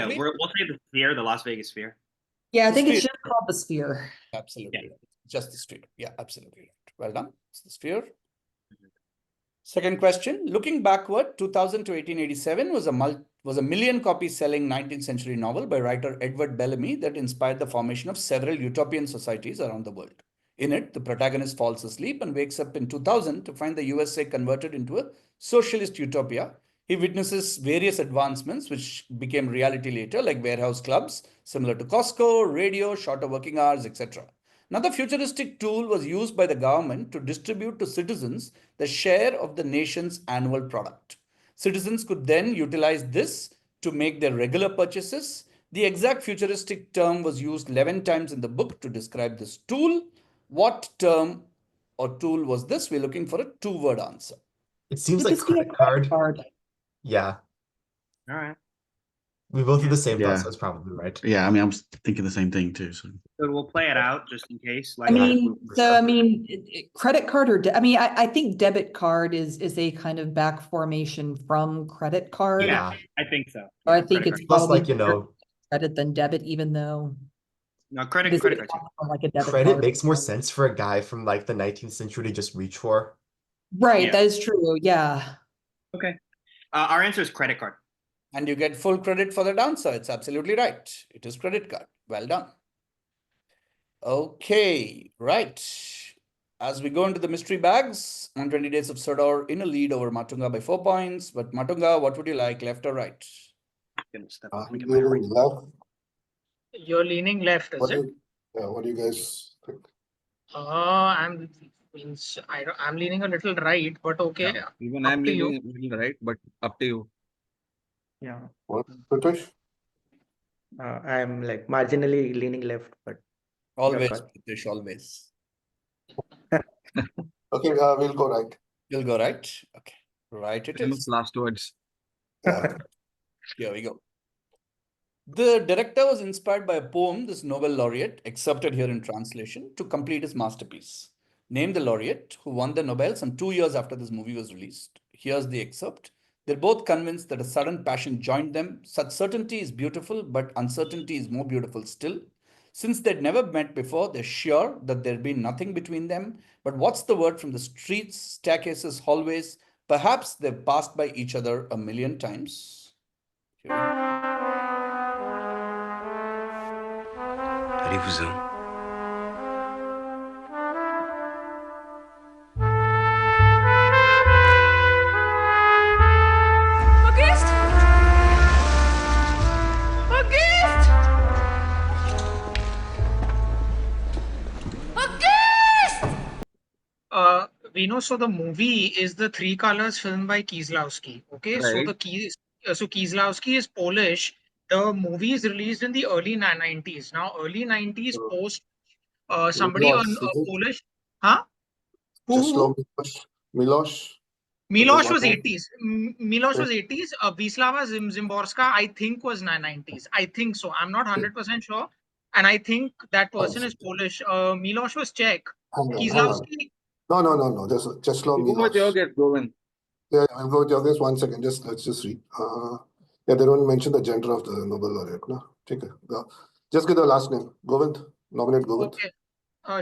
Speaker 2: please.
Speaker 1: we'll say the Sphere, the Las Vegas Sphere.
Speaker 6: Yeah, I
Speaker 2: The
Speaker 6: think it's
Speaker 2: sphere.
Speaker 6: just called the sphere.
Speaker 2: Absolutely.
Speaker 1: Yeah.
Speaker 2: Right. Just the sphere. Yeah, absolutely right. Well done. It's the sphere. Second question. Looking backward, 2000 to 1887 was a million copy selling 19th century novel by writer Edward Bellamy that inspired the formation of several utopian societies around the world. In it, the protagonist falls asleep and wakes up in 2000 to find the USA converted into a socialist utopia. He witnesses various advancements which became reality later, like warehouse clubs, similar to Costco, radio, shorter working hours, etc. Another futuristic tool was used by the government to distribute to citizens the share of the nation's annual product. Citizens could then utilize this to make their regular purchases. The exact futuristic term was used 11 times in the book to describe this tool. What term or tool was this? We're looking for a two-word answer.
Speaker 10: It seems
Speaker 6: Could
Speaker 10: like
Speaker 6: this be a
Speaker 10: credit card. Yeah,
Speaker 1: All right.
Speaker 10: we both have the same
Speaker 9: Yeah.
Speaker 10: thought, so it's probably right.
Speaker 9: Yeah, I mean, I'm thinking the same thing too. So
Speaker 1: So we'll play it out just in case.
Speaker 6: I mean, credit card or I think debit card is a kind of back formation from credit card.
Speaker 10: Yeah,
Speaker 1: I think so.
Speaker 6: So I
Speaker 1: Yeah,
Speaker 6: think
Speaker 1: credit
Speaker 6: it's
Speaker 1: card.
Speaker 10: plus
Speaker 6: probably
Speaker 10: like, you know,
Speaker 6: credit than debit, even though
Speaker 1: No credit
Speaker 6: this
Speaker 1: card.
Speaker 6: is like a debit
Speaker 10: credit
Speaker 6: card.
Speaker 10: makes more sense for a guy from like the 19th century to just reach for.
Speaker 6: Right,
Speaker 1: Yeah.
Speaker 6: that is true. Yeah.
Speaker 1: Okay. Our answer is credit card.
Speaker 2: And you get full credit for that answer. It's absolutely right. It is credit card. Well done. Okay, right. As we go into the mystery bags, 120 Days of Sodor in a lead over Matunga by 4 points. But Matunga, what would you like, left or right?
Speaker 1: Gonna step up and get
Speaker 3: Leaning
Speaker 1: my ring.
Speaker 3: left.
Speaker 4: You're leaning left, is
Speaker 3: What do
Speaker 4: it?
Speaker 3: you, what do you guys think?
Speaker 4: I'm leaning a little right, but okay.
Speaker 8: Yeah, even
Speaker 4: up
Speaker 8: I'm
Speaker 4: to you.
Speaker 8: leaning a little right, but up to you.
Speaker 7: Yeah,
Speaker 3: What, Pritesh?
Speaker 7: I'm like marginally leaning left, but
Speaker 2: Always,
Speaker 7: call.
Speaker 2: Pritesh, always.
Speaker 3: Okay, we'll go right.
Speaker 2: You'll go right. Okay, right it
Speaker 8: Famous
Speaker 2: is.
Speaker 8: last words.
Speaker 2: Here we go. The director was inspired by a poem this Nobel laureate, accepted here in translation, to complete his masterpiece. Name the laureate who won the Nobel some 2 years after this movie was released. Here's the excerpt. They're both convinced that a sudden passion joined them. Such certainty is beautiful, but uncertainty is more beautiful still. Since they'd never met before, they're sure that there'd been nothing between them. But what's the word from the streets, staircases, hallways? Perhaps they've passed by each other a million times.
Speaker 11: Allez-vous-en.
Speaker 12: Auguste! Auguste! Auguste!
Speaker 4: We know, so the movie is the Three Colors film by Kieslowski. Okay, so
Speaker 8: Right.
Speaker 4: so Kieslowski is Polish. The movie is released in the early 90s. Now, early 90s post somebody on
Speaker 3: Milos, is it?
Speaker 4: Polish, huh? Who?
Speaker 3: Milos.
Speaker 4: Milos
Speaker 3: Milos
Speaker 4: was
Speaker 3: one.
Speaker 4: 80s. Milos was 80s. Wisława Szymborska, I think, was 90s. I think so. I'm not 100% sure. And I think that person is Polish. Milos was Czech.
Speaker 3: Hang on.
Speaker 4: Kieslowski.
Speaker 3: No. Just slow
Speaker 8: Go with your
Speaker 3: Milos.
Speaker 8: guess, Govind.
Speaker 3: Yeah, I'll go with your guess. 1 second. Let's just read. Yeah, they don't mention the gender of the Nobel laureate. No, take it. Just get the last name. Govind. Nominate Govind.
Speaker 4: Okay.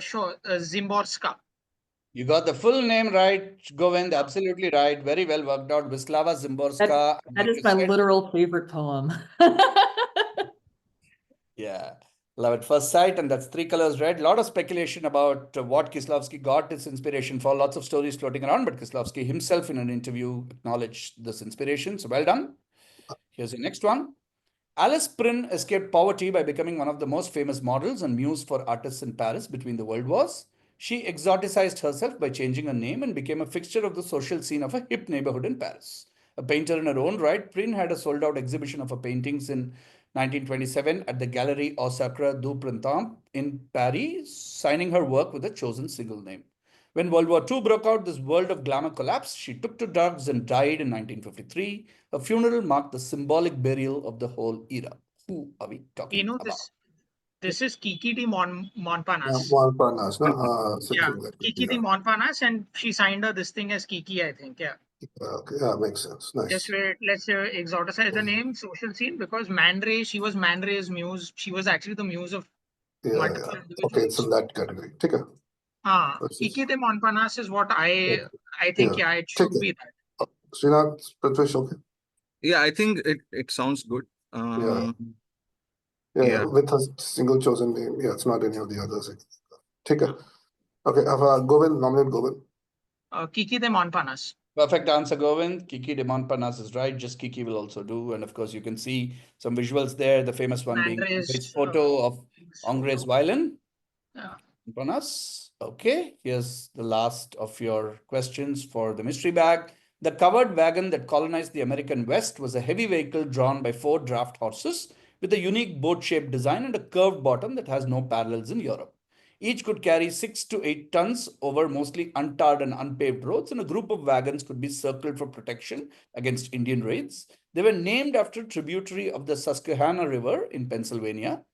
Speaker 4: Sure. Szymborska.
Speaker 2: You got the full name right, Govind. Absolutely right. Very well worked out. Wisława Szymborska.
Speaker 6: That is my literal favorite poem.
Speaker 2: Yeah. Love at first sight, and that's Three Colors Red. A lot of speculation about what Kieslowski got his inspiration for. Lots of stories floating around, but Kieslowski himself in an interview acknowledged this inspiration. So well done. Here's the next one. Alice Prin escaped poverty by becoming one of the most famous models and muse for artists in Paris between the world wars. She exoticized herself by changing her name and became a fixture of the social scene of a hip neighborhood in Paris. A painter in her own right, Prin had a sold-out exhibition of her paintings in 1927 at the Galerie au Sacre du Printemps in Paris, signing her work with a chosen single name. When World War II broke out, this world of glamour collapsed. She took to drugs and died in 1953. Her funeral marked the symbolic burial of the whole era. Who are we talking about?
Speaker 4: This is Kiki de Montparnasse.
Speaker 3: Montparnasse, no?
Speaker 4: Yeah, Kiki de Montparnasse, and she signed her this thing as Kiki, I think. Yeah.
Speaker 3: Okay, yeah, makes sense. Nice.
Speaker 4: Just wait, let's exoticize the name, social scene, because Man Ray, she was Man Ray's muse. She was actually the muse of multiple individuals.
Speaker 3: Okay, it's in that category. Take it.
Speaker 4: Kiki de Montparnasse is what I think. Yeah, it should be that.
Speaker 3: Srinath, Prithvish, okay.
Speaker 8: Yeah, I think it sounds good.
Speaker 3: Yeah, with a single chosen name. Yeah, it's not any of the others. Take it. Okay, Govind, nominate Govind.
Speaker 4: Kiki de Montparnasse.
Speaker 2: Perfect answer, Govind. Kiki de Montparnasse is right. Just Kiki will also do. And of course, you can see some visuals there. The famous one being this photo of Ingres's violin.
Speaker 4: Yeah.
Speaker 2: Montparnasse. Okay, here's the last of your questions for the mystery bag. The covered wagon that colonized the American West was a heavy vehicle drawn by 4 draft horses with a unique boat-shaped design and a curved bottom that has no parallels in Europe. Each could carry 6 to 8 tons over mostly untarred and unpaved roads, and a group of wagons could be circled for protection against Indian raids. They were named after a tributary of the Susquehanna River in Pennsylvania.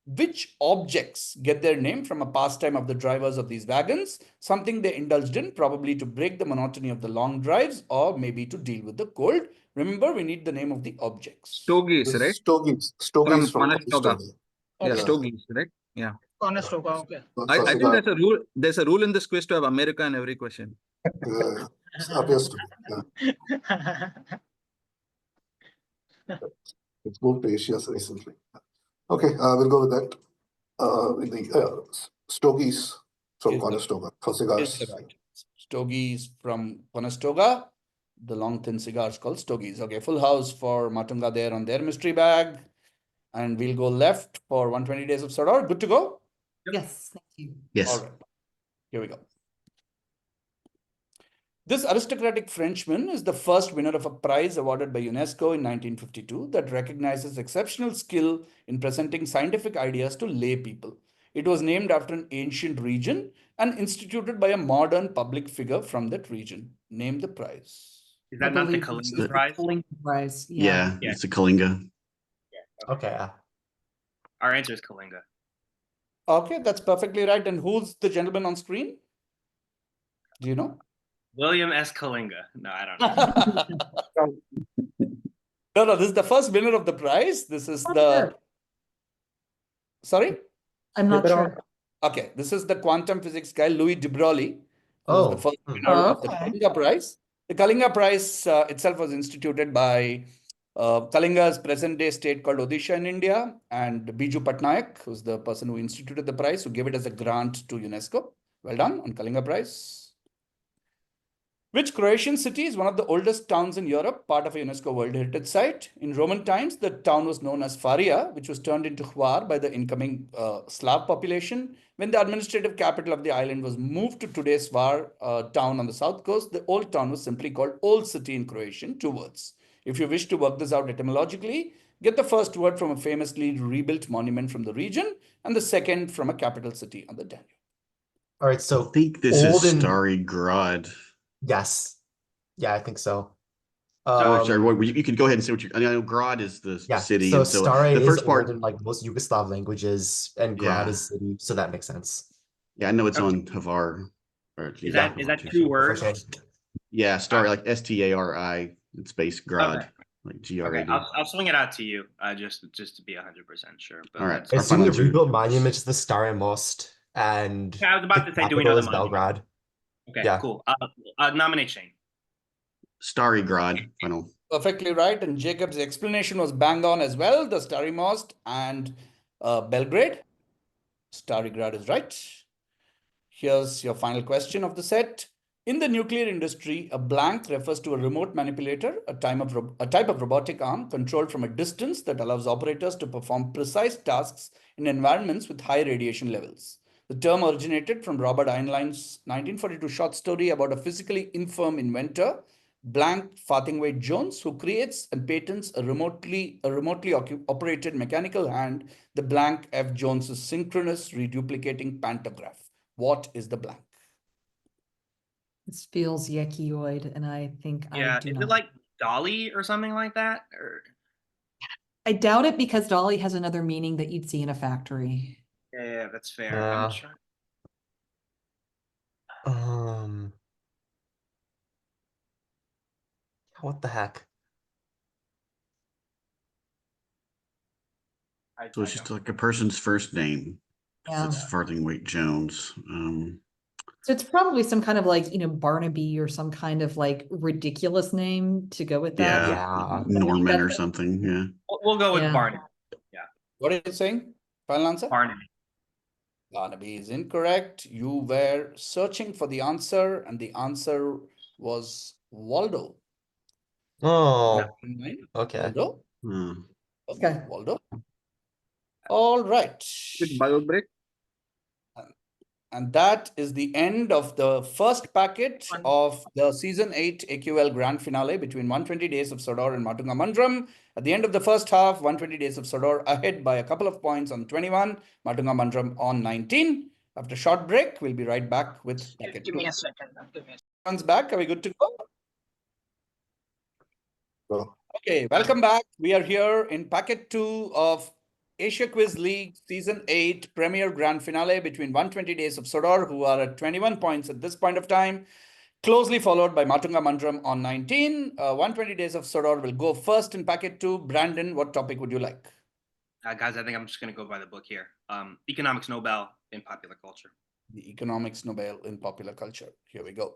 Speaker 2: Which objects get their name from a pastime of the drivers of these wagons, something they indulged in, probably to break the monotony of the long drives or maybe to deal with the cold? Remember, we need the name of the objects.
Speaker 8: Stogies, right?
Speaker 3: Stogies from
Speaker 8: Conestoga. Yeah,
Speaker 4: Okay.
Speaker 8: Stogies, right? Yeah.
Speaker 4: Conestoga, okay.
Speaker 8: I think there's a rule. There's a rule in this quiz to have America in every question.
Speaker 3: Yeah, appears to be. Yeah. It's moved to Asia recently. Okay, we'll go with that. With the Stogies from Conestoga for cigars.
Speaker 2: Right. Stogies from Conestoga. The long thin cigars called Stogies. Okay, full house for Matunga there on their mystery bag. And we'll go left for 120 days of Sodor. Good to go?
Speaker 6: Yes, thank you.
Speaker 9: Yes.
Speaker 2: All right. Here we go. This aristocratic Frenchman is the first winner of a prize awarded by UNESCO in 1952 that recognizes exceptional skill in presenting scientific ideas to lay people. It was named after an ancient region and instituted by a modern public figure from that region. Name the prize.
Speaker 1: Is that not the Kalinga prize?
Speaker 6: Kalinga prize.
Speaker 9: Yeah, it's a Kalinga.
Speaker 10: Okay.
Speaker 1: Our answer is Kalinga.
Speaker 2: Okay, that's perfectly right. And who's the gentleman on screen? Do you know?
Speaker 1: William S. Kalinga. No, I don't know.
Speaker 2: No, this is the first winner of the prize. This is
Speaker 6: Not
Speaker 2: the.
Speaker 6: sure.
Speaker 2: Sorry?
Speaker 6: I'm not sure.
Speaker 2: Okay, this is the quantum physics guy, Louis de Broglie, who was the first winner of the
Speaker 6: Okay.
Speaker 2: Kalinga Prize. The Kalinga Prize itself was instituted by Kalinga's present-day state called Odisha in India, and Biju Patnaik, who's the person who instituted the prize, who gave it as a grant to UNESCO. Well done on Kalinga Prize. Which Croatian city is one of the oldest towns in Europe, part of a UNESCO World Heritage Site? In Roman times, the town was known as Faria, which was turned into Hvar by the incoming Slav population. When the administrative capital of the island was moved to today's Hvar town on the south coast, the old town was simply called Old City in Croatian, 2 words. If you wish to work this out etymologically, get the first word from a famously rebuilt monument from the region and the second from a capital city on the Danube.
Speaker 10: All right, so
Speaker 9: I think this
Speaker 10: old
Speaker 9: is
Speaker 10: and-
Speaker 9: Starry Grad.
Speaker 10: Yes. Yeah, I think so.
Speaker 9: Sorry, you can go ahead and say what you. I know Grad is the city,
Speaker 10: so
Speaker 9: and so
Speaker 10: Stare
Speaker 9: the
Speaker 10: is
Speaker 9: first part
Speaker 10: old in like most Yugoslav languages, and Grad
Speaker 9: Yeah.
Speaker 10: is city, so that makes sense.
Speaker 9: Yeah, I know it's
Speaker 1: Okay.
Speaker 9: on Hvar.
Speaker 1: Is that 2 words?
Speaker 10: Okay.
Speaker 9: Yeah, Starry like Stari, space Grad, like GRAD.
Speaker 1: Okay, I'll swing it out to you, just to be 100% sure. But
Speaker 9: All right.
Speaker 1: let's-
Speaker 9: Our
Speaker 10: Assume the
Speaker 9: final two.
Speaker 10: rebuilt monument is the Stare Most, and
Speaker 1: Yeah, I was about to say, do we
Speaker 10: capital
Speaker 1: know the
Speaker 10: is
Speaker 1: monument?
Speaker 10: Belgrade.
Speaker 1: Okay,
Speaker 10: Yeah.
Speaker 1: cool. Nominate Shane.
Speaker 9: Starry Grad, final.
Speaker 2: Perfectly right. And Jacob's explanation was bang on as well. The Stary Most and Belgrade. Stary Grad is right. Here's your final question of the set. In the nuclear industry, a blank refers to a remote manipulator, a type of robotic arm controlled from a distance that allows operators to perform precise tasks in environments with high radiation levels. The term originated from Robert Heinlein's 1942 short story about a physically infirm inventor, Blank Farthingway Jones, who creates and patents a remotely operated mechanical hand, the Blank F. Jones's synchronous reduplicating pantograph. What is the blank?
Speaker 6: This feels Yekioid, and I think
Speaker 1: Yeah,
Speaker 6: I do
Speaker 1: is
Speaker 6: not.
Speaker 1: it like Dolly or something like that? Or
Speaker 6: I doubt it because Dolly has another meaning that you'd see in a factory.
Speaker 1: yeah, that's fair.
Speaker 10: Yeah.
Speaker 1: I'm trying.
Speaker 10: What the heck?
Speaker 9: So it's just like a person's first name.
Speaker 6: Yeah.
Speaker 9: It's Farthingweight Jones.
Speaker 6: So it's probably some kind of like, Barnaby or some kind of like ridiculous name to go with that.
Speaker 10: Yeah.
Speaker 9: Norman or something. Yeah.
Speaker 1: We'll go with
Speaker 6: Yeah.
Speaker 1: Barnaby.
Speaker 2: What are you saying? Final answer?
Speaker 1: Barnaby.
Speaker 2: Barnaby is incorrect. You were searching for the answer, and the answer was Waldo.
Speaker 10: Oh,
Speaker 2: Right?
Speaker 10: okay.
Speaker 2: Waldo?
Speaker 9: Hmm.
Speaker 6: Okay.
Speaker 2: Waldo. All right.
Speaker 8: With bio break.
Speaker 2: And that is the end of the first packet of the Season 8 AQL Grand Finale between 120 Days of Sodor and Matunga Mandram. At the end of the first half, 120 Days of Sodor ahead by a couple of points on 21, Matunga Mandram on 19. After a short break, we'll be right back with packet
Speaker 4: Give
Speaker 2: 2.
Speaker 4: me a second.
Speaker 2: Everyone's back. Are we good to go?
Speaker 3: Go.
Speaker 2: Okay, welcome back. We are here in packet 2 of Asia Quiz League Season 8 Premier Grand Finale between 120 Days of Sodor, who are at 21 points at this point of time, closely followed by Matunga Mandram on 19. 120 Days of Sodor will go first in packet 2. Brandon, what topic would you like?
Speaker 1: Guys, I think I'm just going to go by the book here. Economics Nobel in popular culture.
Speaker 2: The Economics Nobel in popular culture. Here we go.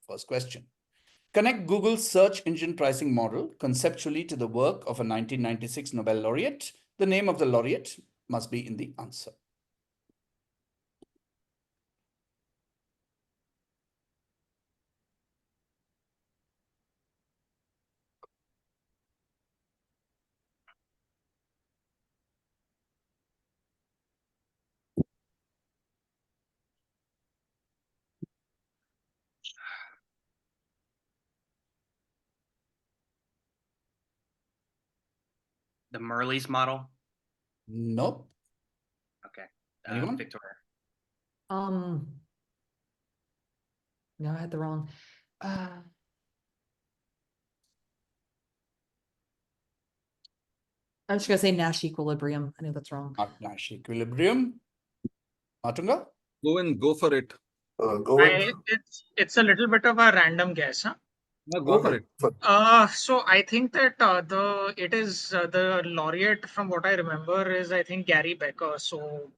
Speaker 2: First question. Connect Google's search engine pricing model conceptually to the work of a 1996 Nobel laureate. The name of the laureate must be in the answer.
Speaker 1: The Merle's model.
Speaker 2: Nope.
Speaker 1: Okay.
Speaker 2: Anyone?
Speaker 1: Victoria.
Speaker 6: No, I had the wrong. I'm just gonna say Nash equilibrium. I know that's wrong.
Speaker 2: Not Nash equilibrium. Matunga?
Speaker 8: Go for it.
Speaker 3: Govind.
Speaker 4: It's a little bit of a random guess, huh?
Speaker 8: No, go for it.
Speaker 4: So I think that the laureate from what I remember is I think Gary Becker. So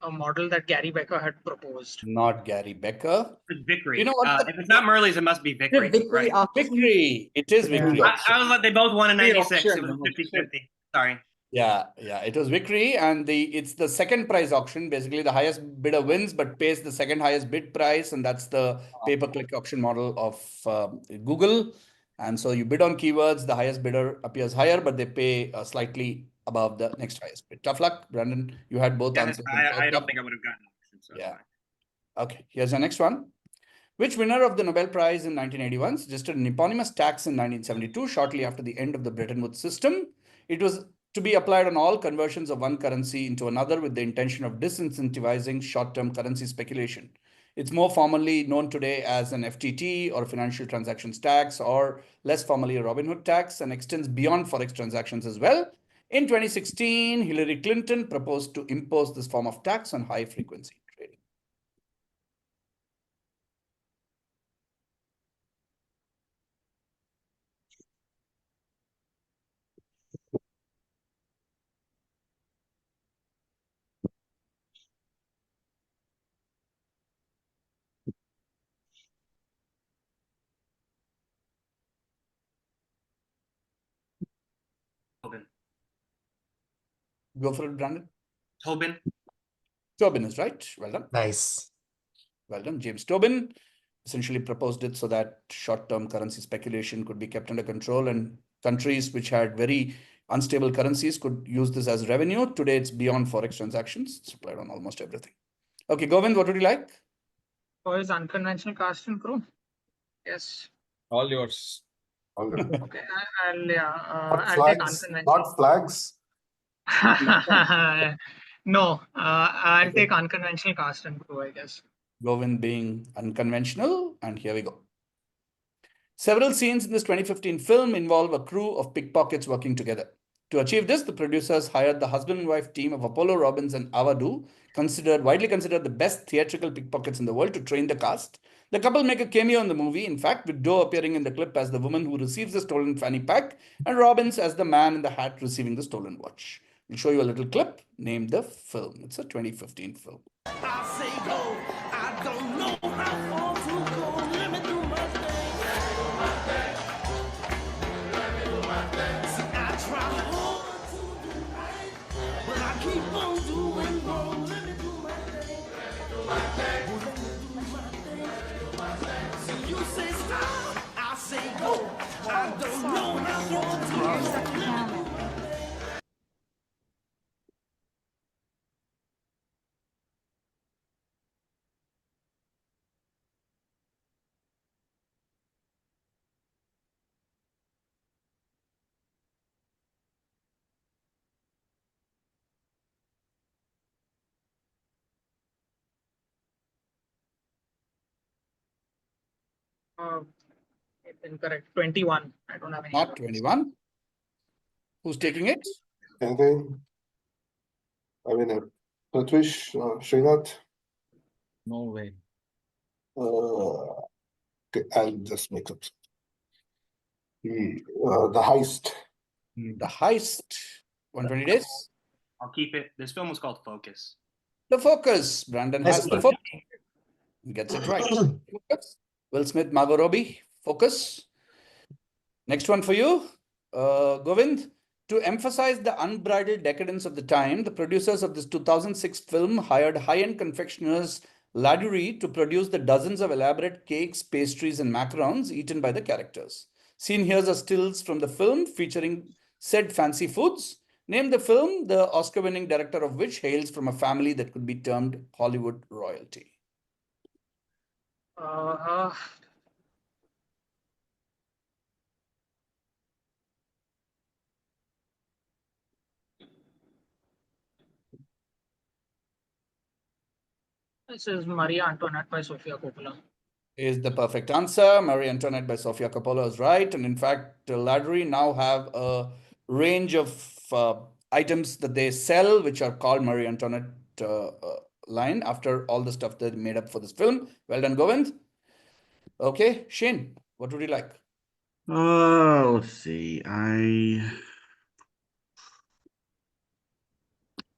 Speaker 4: a model that Gary Becker had proposed.
Speaker 2: Not Gary Becker.
Speaker 1: It's Vickery.
Speaker 2: You know what?
Speaker 1: If it's not Murley's, it must be Vickery.
Speaker 6: Vickery
Speaker 1: Right.
Speaker 6: auction.
Speaker 2: Vickery. It is Vickery.
Speaker 1: I was like, they both won in
Speaker 8: Free
Speaker 1: 96. It
Speaker 8: auction.
Speaker 1: was 50-50. Sorry.
Speaker 2: Yeah, it was Vickery, and it's the second prize auction. Basically, the highest bidder wins, but pays the second highest bid price, and that's the pay-per-click auction model of Google. And so you bid on keywords, the highest bidder appears higher, but they pay slightly above the next highest bid. Tough luck, Brandon. You had both answers.
Speaker 1: I don't think I would have gotten auction. So
Speaker 2: yeah. Okay, here's the next one. Which winner of the Nobel Prize in 1981 suggested an eponymous tax in 1972, shortly after the end of the Bretton Woods system? It was to be applied on all conversions of one currency into another with the intention of disincentivizing short-term currency speculation. It's more formally known today as an FTT or financial transactions tax, or less formally a Robin Hood tax, and extends beyond forex transactions as well. In 2016, Hillary Clinton proposed to impose this form of tax on high-frequency trading.
Speaker 1: Tobin.
Speaker 2: Go for it, Brandon.
Speaker 1: Tobin.
Speaker 2: Tobin is right. Well done.
Speaker 10: Nice.
Speaker 2: Well done. James Tobin essentially proposed it so that short-term currency speculation could be kept under control, and countries which had very unstable currencies could use this as revenue. Today, it's beyond forex transactions. It's applied on almost everything. Okay, Govind, what would you like?
Speaker 4: Or is unconventional cast and crew? Yes.
Speaker 8: All yours.
Speaker 3: Okay.
Speaker 4: Okay. I'll
Speaker 3: Not
Speaker 4: I'll take
Speaker 3: flags.
Speaker 4: unconventional.
Speaker 3: Not flags.
Speaker 4: No, I'll take unconventional cast and crew, I guess.
Speaker 2: Govind being unconventional, and here we go. Several scenes in this 2015 film involve a crew of pickpockets working together. To achieve this, the producers hired the husband and wife team of Apollo Robbins and Avadu, widely considered the best theatrical pickpockets in the world, to train the cast. The couple make a cameo in the movie, in fact, with Doe appearing in the clip as the woman who receives the stolen fanny pack, and Robbins as the man in the hat receiving the stolen watch. We'll show you a little clip. Name the film. It's a 2015 film.
Speaker 4: It's incorrect. 21. I don't have any.
Speaker 2: Not 21. Who's taking it?
Speaker 3: Anything? I mean, Pratwish, Srinath.
Speaker 8: No way.
Speaker 3: Okay, I'll just make up. The Heist.
Speaker 2: The Heist. 120 days.
Speaker 1: I'll keep it. This film was called Focus.
Speaker 2: The Focus. Brandon
Speaker 10: Nice
Speaker 2: has the
Speaker 10: one.
Speaker 2: focus. He gets it right. Focus. Will Smith, Margot Robbie. Focus. Next one for you, Govind. To emphasize the unbridled decadence of the time, the producers of this 2006 film hired high-end confectioners Ladurée to produce the dozens of elaborate cakes, pastries, and macarons eaten by the characters. Seen here are stills from the film featuring said fancy foods. Name the film, the Oscar-winning director of which hails from a family that could be termed Hollywood royalty.
Speaker 4: This is Maria Antoinette by Sofia Coppola.
Speaker 2: Is the perfect answer. Marie Antoinette by Sofia Coppola is right. And in fact, Ladurée now have a range of items that they sell, which are called Marie Antoinette line after all the stuff that they made up for this film. Well done, Govind. Okay, Shane, what would you like?
Speaker 9: Let's see. I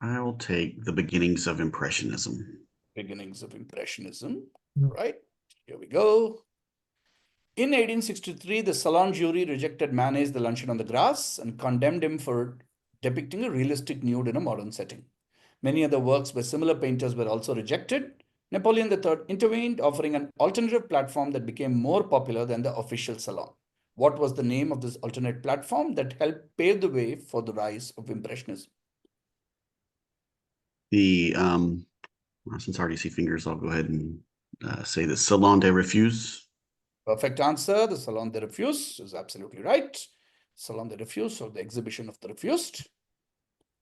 Speaker 9: will take the beginnings of Impressionism.
Speaker 2: Beginnings of Impressionism. Right, here we go. In 1863, the Salon jury rejected Manet's The Luncheon on the Grass and condemned him for depicting a realistic nude in a modern setting. Many other works by similar painters were also rejected. Napoleon III intervened, offering an alternative platform that became more popular than the official Salon. What was the name of this alternate platform that helped pave the way for the rise of Impressionism?
Speaker 9: The since I already see fingers, I'll go ahead and say the Salon des Refus.
Speaker 2: Perfect answer. The Salon des Refus is absolutely right. Salon des Refus, or the exhibition of the refused.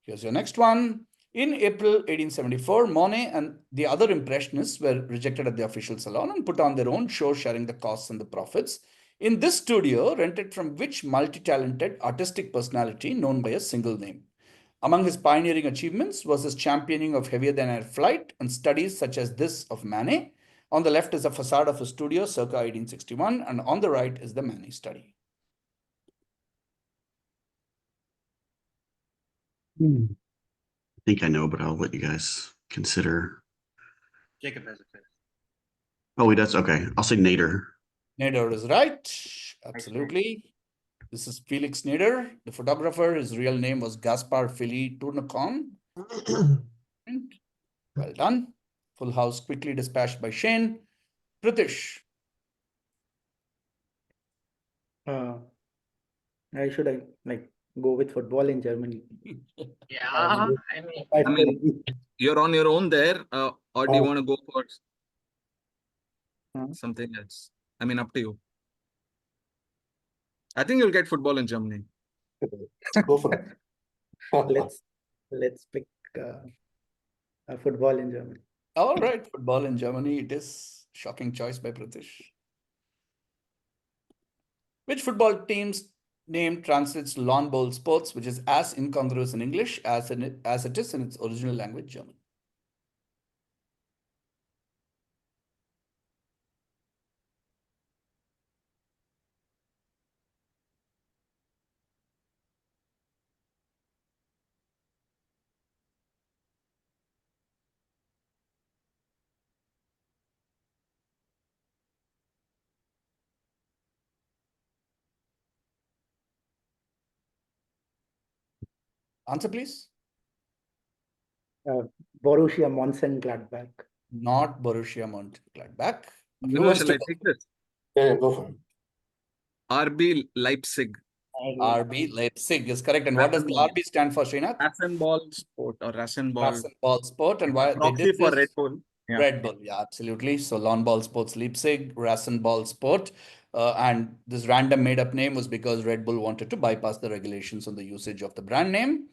Speaker 2: Here's your next one. In April 1874, Monet and the other Impressionists were rejected at the official salon and put on their own show, sharing the costs and the profits. In this studio, rented from which multi-talented artistic personality known by a single name? Among his pioneering achievements was his championing of heavier-than-air flight and studies such as this of Manet. On the left is a facade of a studio circa 1861, and on the right is the Manet study.
Speaker 9: I think I know, but I'll let you guys consider.
Speaker 1: Jacob has a finish.
Speaker 9: Oh, he does? Okay. I'll say Nader.
Speaker 2: Nader is right. Absolutely. This is Felix Nader. The photographer, his real name was Gaspard Philippe Tournecombe. Well done. Full house quickly dispatched by Shane. Pritish.
Speaker 7: Should I like go with football in Germany?
Speaker 4: Yeah, I mean,
Speaker 8: I mean, you're on your own there, or do you want to go for something else? I mean, up to you. I think you'll get football in Germany.
Speaker 3: Go for it.
Speaker 7: let's pick football in Germany.
Speaker 2: All right, football in Germany. It is shocking choice by Pritish. Which football team's name translates lawn bowl sports, which is as incongruous in English as it is in its original language, German? Answer, please.
Speaker 7: Borussia Mönchengladbach.
Speaker 2: Not Borussia Mönchengladbach.
Speaker 8: You know, shall I take this?
Speaker 3: Yeah, go for it.
Speaker 8: RB Leipzig.
Speaker 2: RB Leipzig is correct. And what does the RB stand for, Srinath?
Speaker 8: Rasenball Sport or Rasenball.
Speaker 2: Rasenball Sport. And why they did
Speaker 8: for
Speaker 2: this?
Speaker 8: Red Bull. Yeah.
Speaker 2: Red Bull, yeah, absolutely. So lawn ball sports Leipzig, Rasenball Sport. And this random made-up name was because Red Bull wanted to bypass the regulations on the usage of the brand name.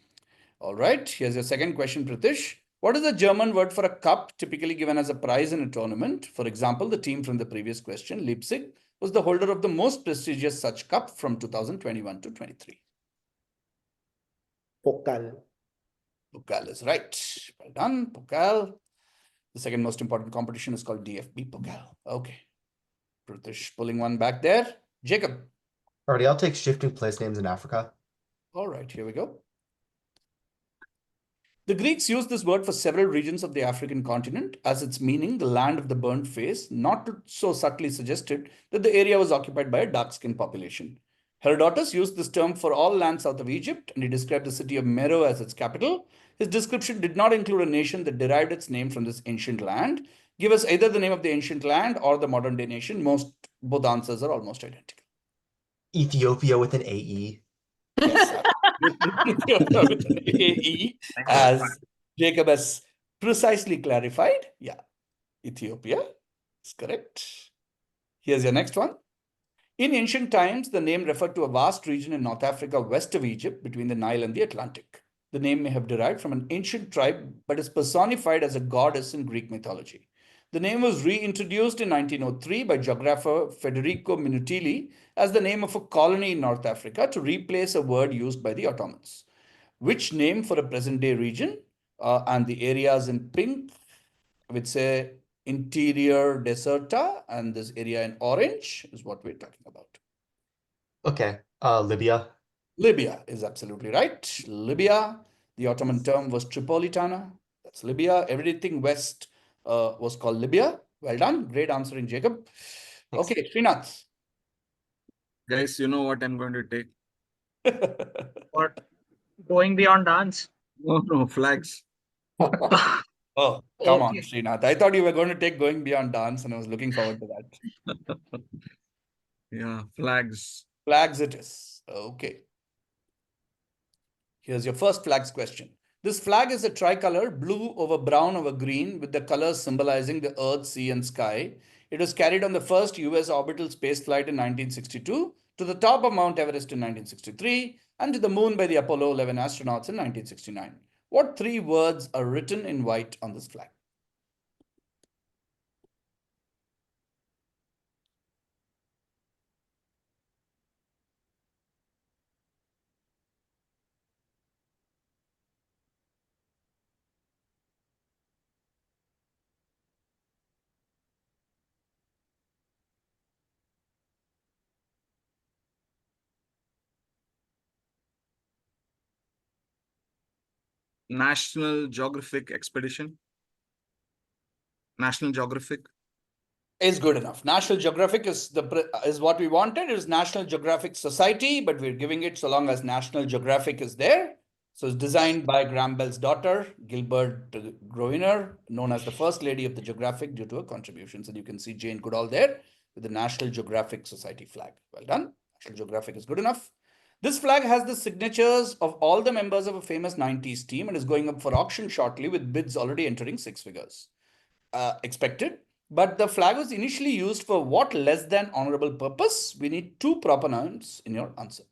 Speaker 2: All right, here's your second question, Pritish. What is the German word for a cup typically given as a prize in a tournament? For example, the team from the previous question, Leipzig, was the holder of the most prestigious such cup from 2021 to 23.
Speaker 7: Pokal.
Speaker 2: Pokal is right. Well done, Pokal. The second most important competition is called DFB Pokal. Okay. Pritish pulling one back there. Jacob.
Speaker 10: Alrighty, I'll take shifting place names in Africa.
Speaker 2: All right, here we go. The Greeks used this word for several regions of the African continent, as its meaning, the land of the burnt face, not so subtly suggested that the area was occupied by a dark-skinned population. Herodotus used this term for all land south of Egypt, and he described the city of Meroe as its capital. His description did not include a nation that derived its name from this ancient land. Give us either the name of the ancient land or the modern-day nation. Both answers are almost identical.
Speaker 10: Ethiopia with an AE.
Speaker 2: Yes, Ethiopia with an AE, as Jacob has precisely clarified. Yeah, Ethiopia is correct. Here's your next one. In ancient times, the name referred to a vast region in North Africa west of Egypt between the Nile and the Atlantic. The name may have derived from an ancient tribe, but is personified as a goddess in Greek mythology. The name was reintroduced in 1903 by geographer Federico Minutili as the name of a colony in North Africa to replace a word used by the Ottomans. Which name for a present-day region and the areas in pink would say interior deserta, and this area in orange is what we're talking about.
Speaker 10: Okay. Libya.
Speaker 2: Libya is absolutely right. Libya, the Ottoman term was Tripolitana. That's Libya. Everything west was called Libya. Well done. Great answering, Jacob.
Speaker 10: Thanks.
Speaker 2: Okay, Srinath.
Speaker 8: Guys, you know what I'm going to take?
Speaker 4: What? Going beyond dance.
Speaker 8: No, flags.
Speaker 2: Oh, come on,
Speaker 4: Okay.
Speaker 2: Srinath. I thought you were going to take going beyond dance, and I was looking forward to that.
Speaker 8: Yeah, flags.
Speaker 2: Flags it is. Okay. Here's your first flags question. This flag is a tricolor, blue over brown over green, with the colors symbolizing the earth, sea, and sky. It was carried on the first US orbital space flight in 1962, to the top of Mount Everest in 1963, and to the moon by the Apollo 11 astronauts in 1969. What three words are written in white on this flag?
Speaker 8: National Geographic Expedition. National Geographic.
Speaker 2: Is good enough. National Geographic is what we wanted. It is National Geographic Society, but we're giving it so long as National Geographic is there. So it's designed by Graham Bell's daughter, Gilbert Groener, known as the First Lady of the Geographic due to her contributions. And you can see Jane Goodall there with the National Geographic Society flag. Well done. National Geographic is good enough. This flag has the signatures of all the members of a famous 90s team and is going up for auction shortly, with bids already entering 6 figures. Expected. But the flag was initially used for what less than honorable purpose? We need two proper nouns in your answer.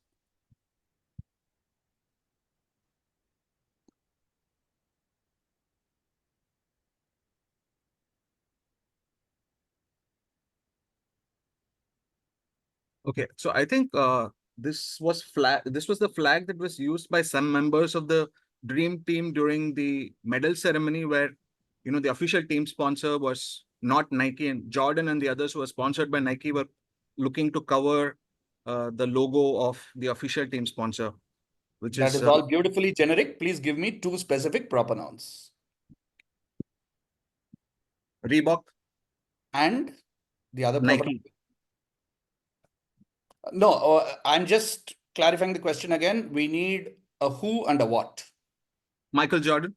Speaker 8: Okay, so I think this was the flag that was used by some members of the Dream Team during the medal ceremony, where the official team sponsor was not Nike, and Jordan and the others who were sponsored by Nike were looking to cover the logo of the official team sponsor, which
Speaker 2: That is all beautifully generic. Please give me two specific proper nouns.
Speaker 8: Reebok
Speaker 2: And the other
Speaker 8: Nike.
Speaker 2: proper noun. No, I'm just clarifying the question again. We need a who and a what.
Speaker 8: Michael Jordan.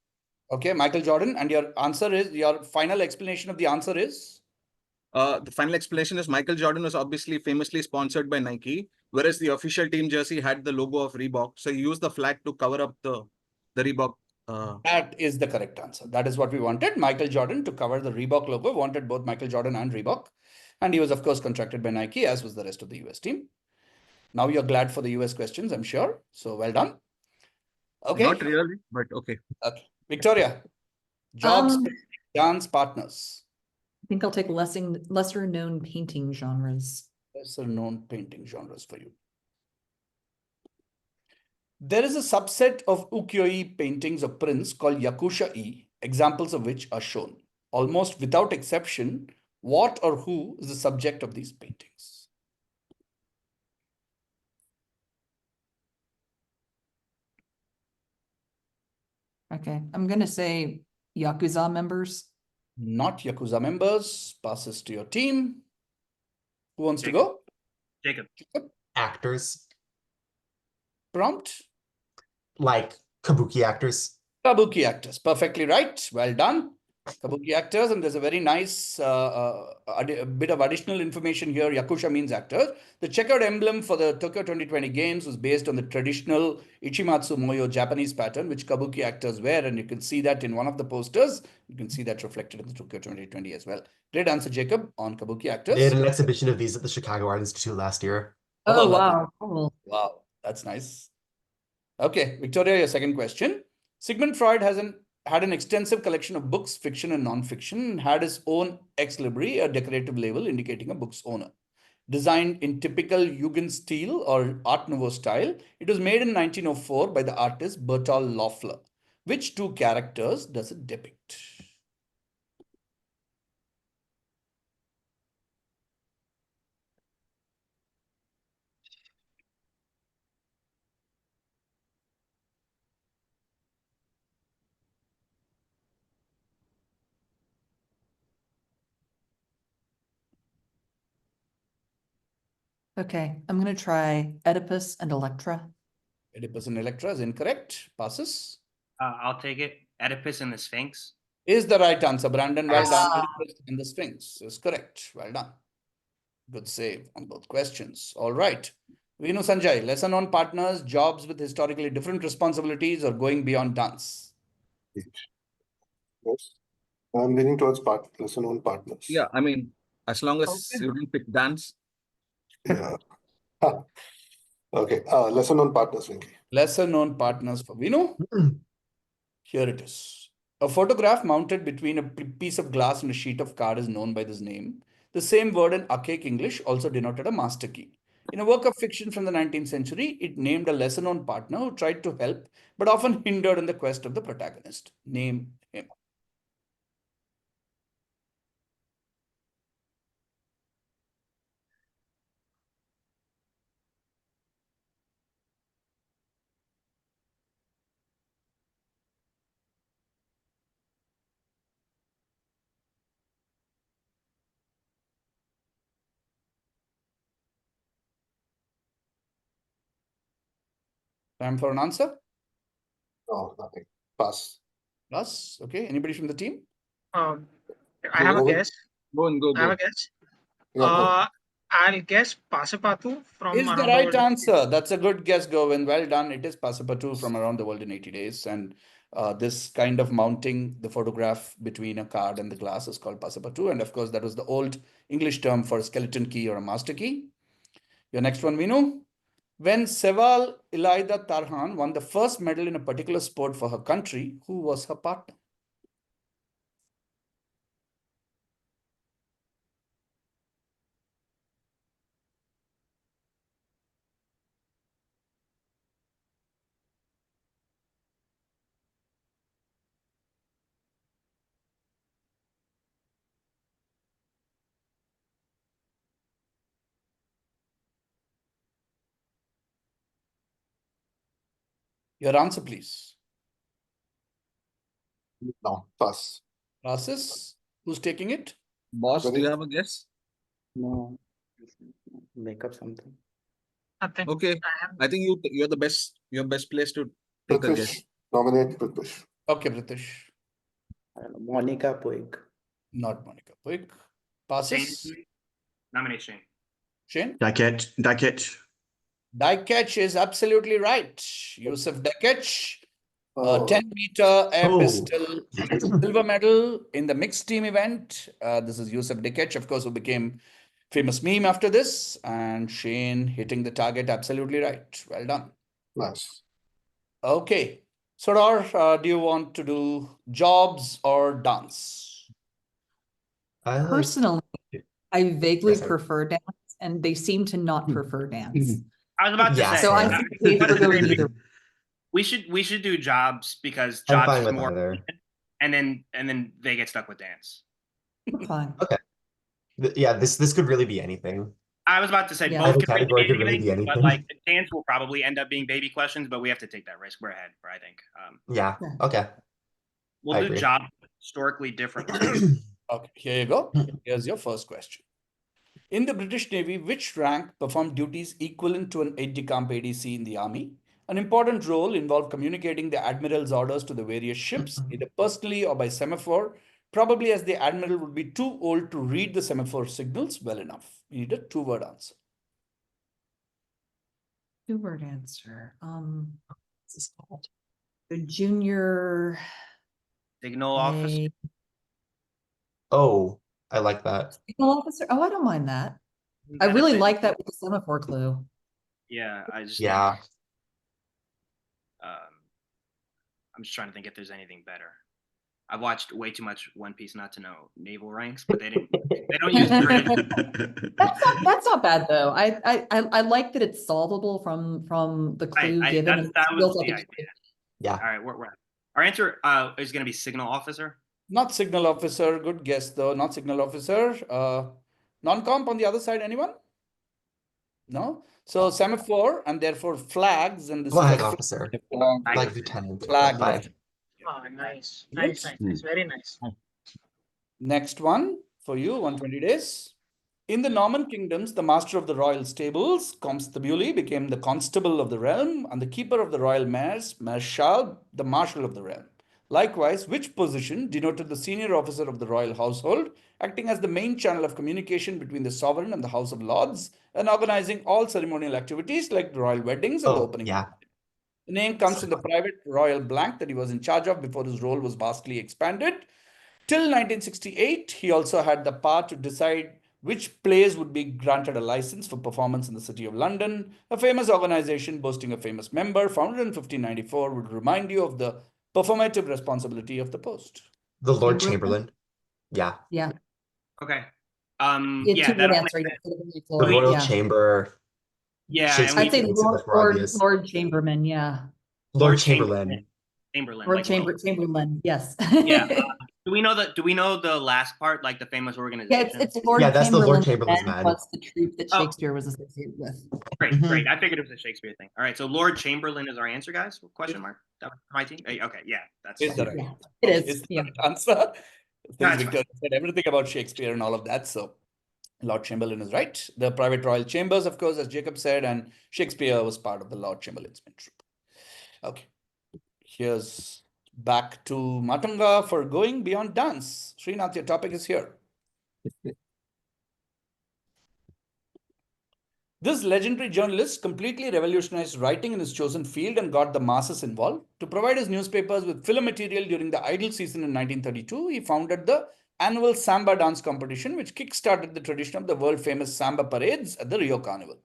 Speaker 2: Okay, Michael Jordan. And your answer is, your final explanation of the answer is?
Speaker 8: The final explanation is Michael Jordan was obviously famously sponsored by Nike, whereas the official team jersey had the logo of Reebok. So he used the flag to cover up the Reebok.
Speaker 2: That is the correct answer. That is what we wanted. Michael Jordan to cover the Reebok logo. We wanted both Michael Jordan and Reebok. And he was, of course, contracted by Nike, as was the rest of the US team. Now you're glad for the US questions, I'm sure. So well done. Okay.
Speaker 8: Not really, but okay.
Speaker 2: Okay. Victoria, jobs, dance partners.
Speaker 6: I think I'll take lesser known painting genres.
Speaker 2: Lesser known painting genres for you. There is a subset of ukiyo-e paintings of prints called yakusha-e, examples of which are shown. Almost without exception, what or who is the subject of these paintings?
Speaker 6: Okay, I'm going to say Yakuza members.
Speaker 2: Not Yakuza members. Passes to your team. Who wants to go?
Speaker 1: Jacob.
Speaker 10: Actors.
Speaker 2: Prompt?
Speaker 10: Like kabuki actors.
Speaker 2: Kabuki actors. Perfectly right. Well done. Kabuki actors. And there's a very nice a bit of additional information here. Yakusha means actor. The checkered emblem for the Tokyo 2020 games was based on the traditional Ichimatsu Moyo Japanese pattern, which Kabuki actors wear. And you can see that in one of the posters. You can see that reflected in the Tokyo 2020 as well. Great answer, Jacob, on Kabuki actors.
Speaker 10: They had an exhibition of these at the Chicago Art Institute last year.
Speaker 6: Oh,
Speaker 2: lovely.
Speaker 6: wow. Cool.
Speaker 2: Wow, that's nice. Okay, Victoria, your second question. Sigmund Freud had an extensive collection of books, fiction and non-fiction, and had his own ex-libri, a decorative label indicating a book's owner. Designed in typical Jugendstil or Art Nouveau style, it was made in 1904 by the artist Bertolt Loeffler. Which two characters does it depict?
Speaker 6: Okay, I'm gonna try Oedipus and Electra.
Speaker 2: Oedipus and Electra is incorrect. Passes.
Speaker 1: I'll take it. Oedipus and the Sphinx.
Speaker 2: Is the right answer, Brandon. Well
Speaker 10: Yes.
Speaker 2: done. Oedipus and the Sphinx is correct. Well done. Good save on both questions. All right. Vinu Sanjay, lesser known partners, jobs with historically different responsibilities, or going beyond dance.
Speaker 3: Yes. I'm leaning towards lesser known partners.
Speaker 8: Yeah, I mean, as long as
Speaker 2: Okay.
Speaker 8: you don't pick dance.
Speaker 3: Yeah. Okay. Lesser known partners, Venki.
Speaker 2: Lesser known partners for Vinu. Here it is. A photograph mounted between a piece of glass and a sheet of card is known by this name. The same word in archaic English also denoted a master key. In a work of fiction from the 19th century, it named a lesser known partner who tried to help but often hindered in the quest of the protagonist. Name him. Time for an answer?
Speaker 3: No, nothing. Pass.
Speaker 2: Plus, okay. Anybody from the team?
Speaker 4: I have a
Speaker 3: Go.
Speaker 4: guess.
Speaker 8: Go and go,
Speaker 4: I have a
Speaker 8: go.
Speaker 4: guess.
Speaker 3: Yeah, go.
Speaker 4: I'll guess Passepartout from
Speaker 2: Is the
Speaker 4: around
Speaker 2: right
Speaker 4: world.
Speaker 2: answer. That's a good guess, Govind. Well done. It is Passepartout from around the world in 80 days. And this kind of mounting the photograph between a card and the glass is called Passepartout. And of course, that was the old English term for a skeleton key or a master key. Your next one, Vinu. When Seval Ilaida Tarhan won the first medal in a particular sport for her country, who was her partner? Your answer, please.
Speaker 3: No, pass.
Speaker 2: Rasis, who's taking it?
Speaker 8: Boss, do
Speaker 3: Very-
Speaker 8: you have a guess?
Speaker 7: No. Make up something.
Speaker 4: Nothing.
Speaker 8: Okay, I think you're the best. You're best placed to take a guess.
Speaker 3: Prithvish. Nominate Prithvish.
Speaker 2: Okay, British.
Speaker 7: I don't know. Monica Puig.
Speaker 2: Not Monica Puig. Passes.
Speaker 1: Shane. Nominate Shane.
Speaker 2: Shane?
Speaker 9: Dakic.
Speaker 2: Dakic is absolutely right. Yusuf Dakic,
Speaker 3: Oh,
Speaker 2: 10-meter air
Speaker 10: Oh.
Speaker 2: pistol silver medal in the mixed team event. This is Yusuf Dakic, of course, who became famous meme after this. And Shane hitting the target absolutely right. Well done.
Speaker 3: nice.
Speaker 2: Okay. Sodor, do you want to do jobs or dance?
Speaker 10: I like
Speaker 6: Personally, I vaguely
Speaker 10: Yes, I-
Speaker 6: prefer dance, and they seem to not prefer dance.
Speaker 1: I was about to
Speaker 10: Yeah,
Speaker 1: say.
Speaker 6: So I'm
Speaker 10: Yeah.
Speaker 6: okay for going either.
Speaker 1: We should do jobs because
Speaker 10: I'm
Speaker 1: jobs
Speaker 10: fine
Speaker 1: is
Speaker 10: with
Speaker 1: more,
Speaker 10: either.
Speaker 1: and then they get stuck with dance.
Speaker 6: Fine.
Speaker 10: Yeah, this could really be anything.
Speaker 1: I was about to say
Speaker 6: Yeah.
Speaker 1: both
Speaker 10: Either
Speaker 1: could be
Speaker 10: category could really
Speaker 1: anything,
Speaker 10: be
Speaker 1: but
Speaker 10: anything.
Speaker 1: like dance will probably end up being baby questions, but we have to take that risk. We're ahead, I think.
Speaker 10: Yeah.
Speaker 6: Yeah.
Speaker 10: Okay.
Speaker 1: We'll
Speaker 10: I
Speaker 1: do
Speaker 10: agree.
Speaker 1: job historically different.
Speaker 2: Okay, here you go. Here's your first question. In the British Navy, which rank performed duties equivalent to an aide-de-camp ADC in the army? An important role involved communicating the admiral's orders to the various ships, either personally or by semaphore, probably as the admiral would be too old to read the semaphore signals well enough. We need a two-word answer.
Speaker 6: Two-word answer. What's this called? The junior.
Speaker 1: Signal officer.
Speaker 6: A
Speaker 10: Oh, I like that.
Speaker 6: signal officer. Oh, I don't mind that. I
Speaker 1: That
Speaker 6: really
Speaker 1: is it.
Speaker 6: like that with the semaphore clue.
Speaker 1: Yeah, I just
Speaker 10: Yeah.
Speaker 1: I'm just trying to think if there's anything better. I've watched way too much One Piece not to know naval ranks, but they don't use
Speaker 6: That's not bad though. I like that it's solvable from the clue given. and
Speaker 1: that
Speaker 6: it
Speaker 1: was
Speaker 6: feels like
Speaker 1: the
Speaker 6: it's-
Speaker 1: idea.
Speaker 10: Yeah.
Speaker 1: All right, we're our answer is going to be signal officer.
Speaker 2: Not signal officer. Good guess, though. Not signal officer. Non-comp on the other side, anyone? No? So semaphore and therefore flags. And this
Speaker 10: Flag
Speaker 2: is a
Speaker 10: officer.
Speaker 1: Flag.
Speaker 10: Like lieutenant.
Speaker 2: flag.
Speaker 10: Flag.
Speaker 2: lieutenant.
Speaker 4: Oh, nice.
Speaker 2: Yes.
Speaker 4: Nice. Very nice.
Speaker 2: Next one for you, 120 days. In the Norman kingdoms, the master of the royal stables, constabule, became the constable of the realm, and the keeper of the royal mares, marshal, the marshal of the realm. Likewise, which position denoted the senior officer of the royal household, acting as the main channel of communication between the sovereign and the House of Lords, and organizing all ceremonial activities like the royal weddings and the
Speaker 10: Oh,
Speaker 2: opening.
Speaker 10: yeah.
Speaker 2: The name comes from the private royal blank that he was in charge of before his role was vastly expanded. Till 1968, he also had the power to decide which plays would be granted a license for performance in the City of London. A famous organization boasting a famous member, founded in 1594, would remind you of the performative responsibility of the post.
Speaker 10: The Lord Chamberlain. Yeah.
Speaker 6: Yeah.
Speaker 1: Okay.
Speaker 6: It's
Speaker 1: Yeah,
Speaker 6: a
Speaker 1: that
Speaker 6: good
Speaker 1: all
Speaker 6: answer.
Speaker 1: makes
Speaker 6: Yeah.
Speaker 1: sense.
Speaker 10: The Royal
Speaker 6: Yeah.
Speaker 10: Chamber.
Speaker 1: Yeah, and
Speaker 10: Shakespeare
Speaker 6: I'd say
Speaker 10: makes it much more obvious.
Speaker 6: Lord Chamberlain. Yeah.
Speaker 10: Lord Chamberlain.
Speaker 1: Chamberlain.
Speaker 6: Lord
Speaker 1: like Will.
Speaker 6: Chamberlain. Yes.
Speaker 1: Yeah. Do we know the last part, like the famous
Speaker 6: Yeah,
Speaker 1: organization?
Speaker 6: it's Lord
Speaker 10: Yeah, that's the
Speaker 6: Chamberlain
Speaker 10: Lord Chamberlain's
Speaker 6: and
Speaker 10: men.
Speaker 6: plus the troupe that
Speaker 1: Oh.
Speaker 6: Shakespeare was associated with.
Speaker 1: Great,
Speaker 10: Mhm.
Speaker 1: great. I figured it was a Shakespeare thing. All right, so Lord Chamberlain is our answer, guys? Question mark? That was my team? Okay, yeah, that's
Speaker 2: Is that right?
Speaker 6: Yeah, it is.
Speaker 2: Is the
Speaker 6: Yeah.
Speaker 2: correct answer? Since
Speaker 1: That's
Speaker 2: Victor said everything about Shakespeare and all of that, so Lord Chamberlain is right. The private royal chambers, of course, as Jacob said, and Shakespeare was part of the Lord Chamberlain's men troupe. Okay, here's back to Matunga for going beyond dance. Srinath, your topic is here. This legendary journalist completely revolutionized writing in his chosen field and got the masses involved. To provide his newspapers with film material during the idle season in 1932, he founded the annual Samba dance competition, which kick-started the tradition of the world-famous Samba parades at the Rio Carnival.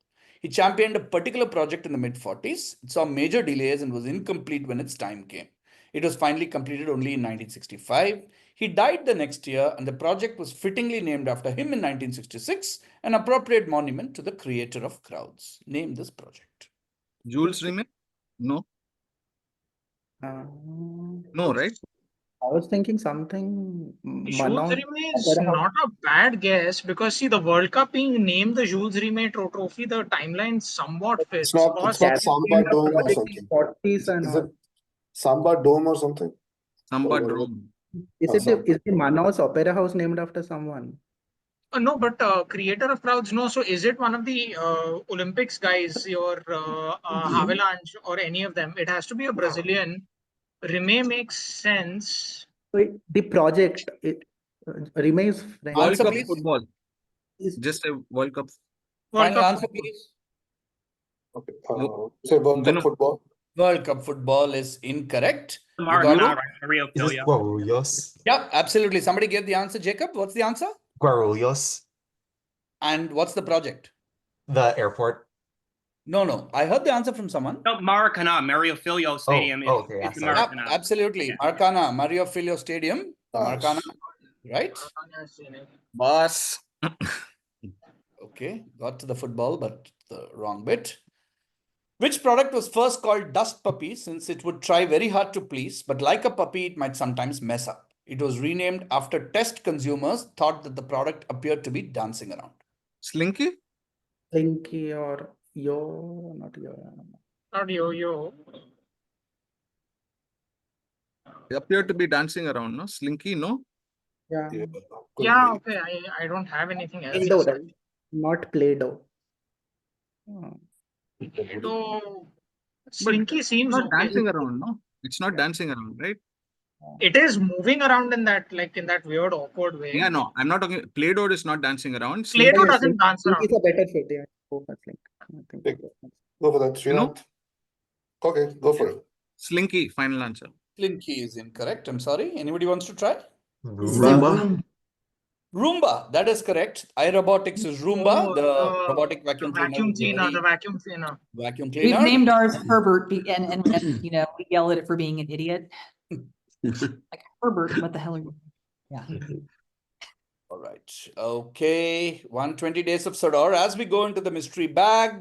Speaker 2: He championed a particular project in the mid-40s. It saw major delays and was incomplete when its time came. It was finally completed only in 1965. He died the next year, and the project was fittingly named after him in 1966, an appropriate monument to the creator of crowds. Name this project.
Speaker 8: Jules Rimet? No,
Speaker 7: Uh,
Speaker 8: no, right?
Speaker 7: I was thinking something.
Speaker 4: Jules Rimet is not a bad guess because see the World Cup being named the Jules Rimet Trophy, the timeline somewhat fits.
Speaker 3: It's not Samba Dome or something.
Speaker 7: 40s and
Speaker 3: Is it Samba Dome or something?
Speaker 8: Samba
Speaker 3: Or-
Speaker 8: Drome.
Speaker 7: Is it is the Manaus Opera House named after someone?
Speaker 4: No, but creator of crowds, no. So is it one of the Olympics guys, your Havelange or any of them? It has to be a Brazilian. Rimet makes sense.
Speaker 7: Wait, the project, remains French.
Speaker 8: World
Speaker 2: Answer,
Speaker 8: Cup
Speaker 2: please.
Speaker 8: football. Just a World Cup.
Speaker 4: World
Speaker 2: Final
Speaker 4: Cup
Speaker 2: answer,
Speaker 4: football.
Speaker 2: please.
Speaker 3: Okay. Say World Cup
Speaker 8: Venom.
Speaker 3: football.
Speaker 2: World Cup football is incorrect. You got
Speaker 1: Maradona,
Speaker 2: it?
Speaker 1: right? Mario
Speaker 10: Is this
Speaker 1: Filio.
Speaker 10: Guarulhos?
Speaker 2: Yeah, absolutely. Somebody gave the answer. Jacob, what's the answer?
Speaker 10: Guarulhos,
Speaker 2: And what's the project?
Speaker 10: the airport.
Speaker 2: No. I heard the answer from someone.
Speaker 1: No, Maracana, Mario Filio Stadium
Speaker 10: oh, okay, yeah,
Speaker 1: is the
Speaker 10: sorry.
Speaker 2: Yeah,
Speaker 1: Maracana.
Speaker 2: absolutely.
Speaker 1: Yeah.
Speaker 2: Maracana, Mario Filio Stadium.
Speaker 3: Nice.
Speaker 2: Maracana, right?
Speaker 8: Boss.
Speaker 2: Okay, got to the football, but the wrong bit. Which product was first called Dust Puppy since it would try very hard to please, but like a puppy, it might sometimes mess up. It was renamed after test consumers thought that the product appeared to be dancing around.
Speaker 8: Slinky?
Speaker 7: Slinky or not yo.
Speaker 4: Not yo-yo.
Speaker 8: They appear to be dancing around, no? Slinky, no?
Speaker 7: Yeah.
Speaker 3: Yeah.
Speaker 4: Yeah, okay. I don't have anything else.
Speaker 7: Play-Doh, right? Not Play-Doh. Oh.
Speaker 4: So Slinky seems
Speaker 8: Not
Speaker 4: okay.
Speaker 8: dancing around, no? It's not dancing around, right?
Speaker 4: It is moving around in that weird, awkward way.
Speaker 8: Yeah, no, I'm not talking. Play-Doh is not dancing around.
Speaker 4: Play-Doh
Speaker 8: Slinky,
Speaker 4: doesn't dance
Speaker 7: Slinky
Speaker 4: around.
Speaker 7: is a better fit. Yeah. Go for Slink. I think
Speaker 3: Pick.
Speaker 7: that makes
Speaker 3: Go for that,
Speaker 8: You know?
Speaker 3: Srinath. Okay, go for it.
Speaker 8: Slinky, final answer.
Speaker 2: Slinky is incorrect. I'm sorry. Anybody wants to try?
Speaker 9: Roomba.
Speaker 2: Roomba, that is correct. iRobotics is Roomba,
Speaker 4: Oh,
Speaker 2: the robotic vacuum
Speaker 4: the
Speaker 2: cleaner.
Speaker 4: vacuum
Speaker 2: with the
Speaker 4: cleaner,
Speaker 2: very
Speaker 4: the vacuum cleaner.
Speaker 2: vacuum
Speaker 6: We've
Speaker 2: cleaner.
Speaker 6: named ours Herbert, and we yell at it for being an idiot. Like Herbert, what the hell are you? Yeah.
Speaker 2: All right. Okay. 120 days of Sodor. As we go into the mystery bag,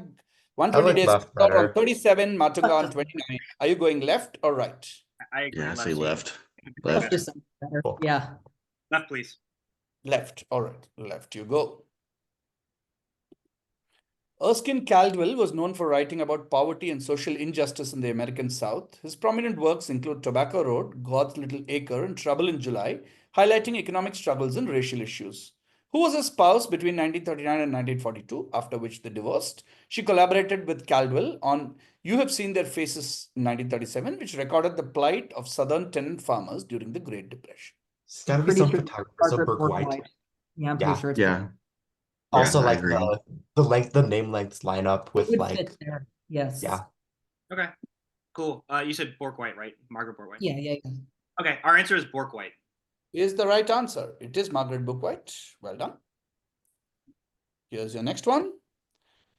Speaker 2: 120
Speaker 10: like
Speaker 2: days of
Speaker 10: left
Speaker 2: Sodor on
Speaker 10: better.
Speaker 2: 37, Matunga on 29. Are you going left or right?
Speaker 1: I agree.
Speaker 9: Yeah, I say
Speaker 1: Lefty.
Speaker 9: left.
Speaker 6: That's
Speaker 9: Left.
Speaker 6: just something better.
Speaker 10: Cool.
Speaker 6: Yeah.
Speaker 1: Left, please.
Speaker 2: Left. All right. Left you go. Erskine Caldwell was known for writing about poverty and social injustice in the American South. His prominent works include Tobacco Road, God's Little Acre, and Trouble in July, highlighting economic struggles and racial issues. who was a spouse between 1939 and 1942, after which they divorced. She collaborated with Caldwell on You Have Seen Their Faces in 1937, which recorded the plight of southern tenant farmers during the Great Depression.
Speaker 10: It's gotta be
Speaker 6: Pretty
Speaker 10: some
Speaker 6: sure
Speaker 10: photographer,
Speaker 6: it's
Speaker 10: so
Speaker 6: Margaret
Speaker 10: Berg White.
Speaker 6: White. Yeah, I'm
Speaker 10: Yeah.
Speaker 6: pretty sure it's
Speaker 9: Yeah.
Speaker 10: Also,
Speaker 9: Yeah, I
Speaker 10: like
Speaker 9: agree.
Speaker 10: the name lengths line up with
Speaker 6: would
Speaker 10: like,
Speaker 6: fit there. Yes.
Speaker 10: yeah.
Speaker 1: Okay, cool. You said Borkwhite, right? Margaret Borkwhite.
Speaker 6: Yeah.
Speaker 1: Okay, our answer is Borkwhite.
Speaker 2: Is the right answer. It is Margaret Bourke-White. Well done. Here's your next one.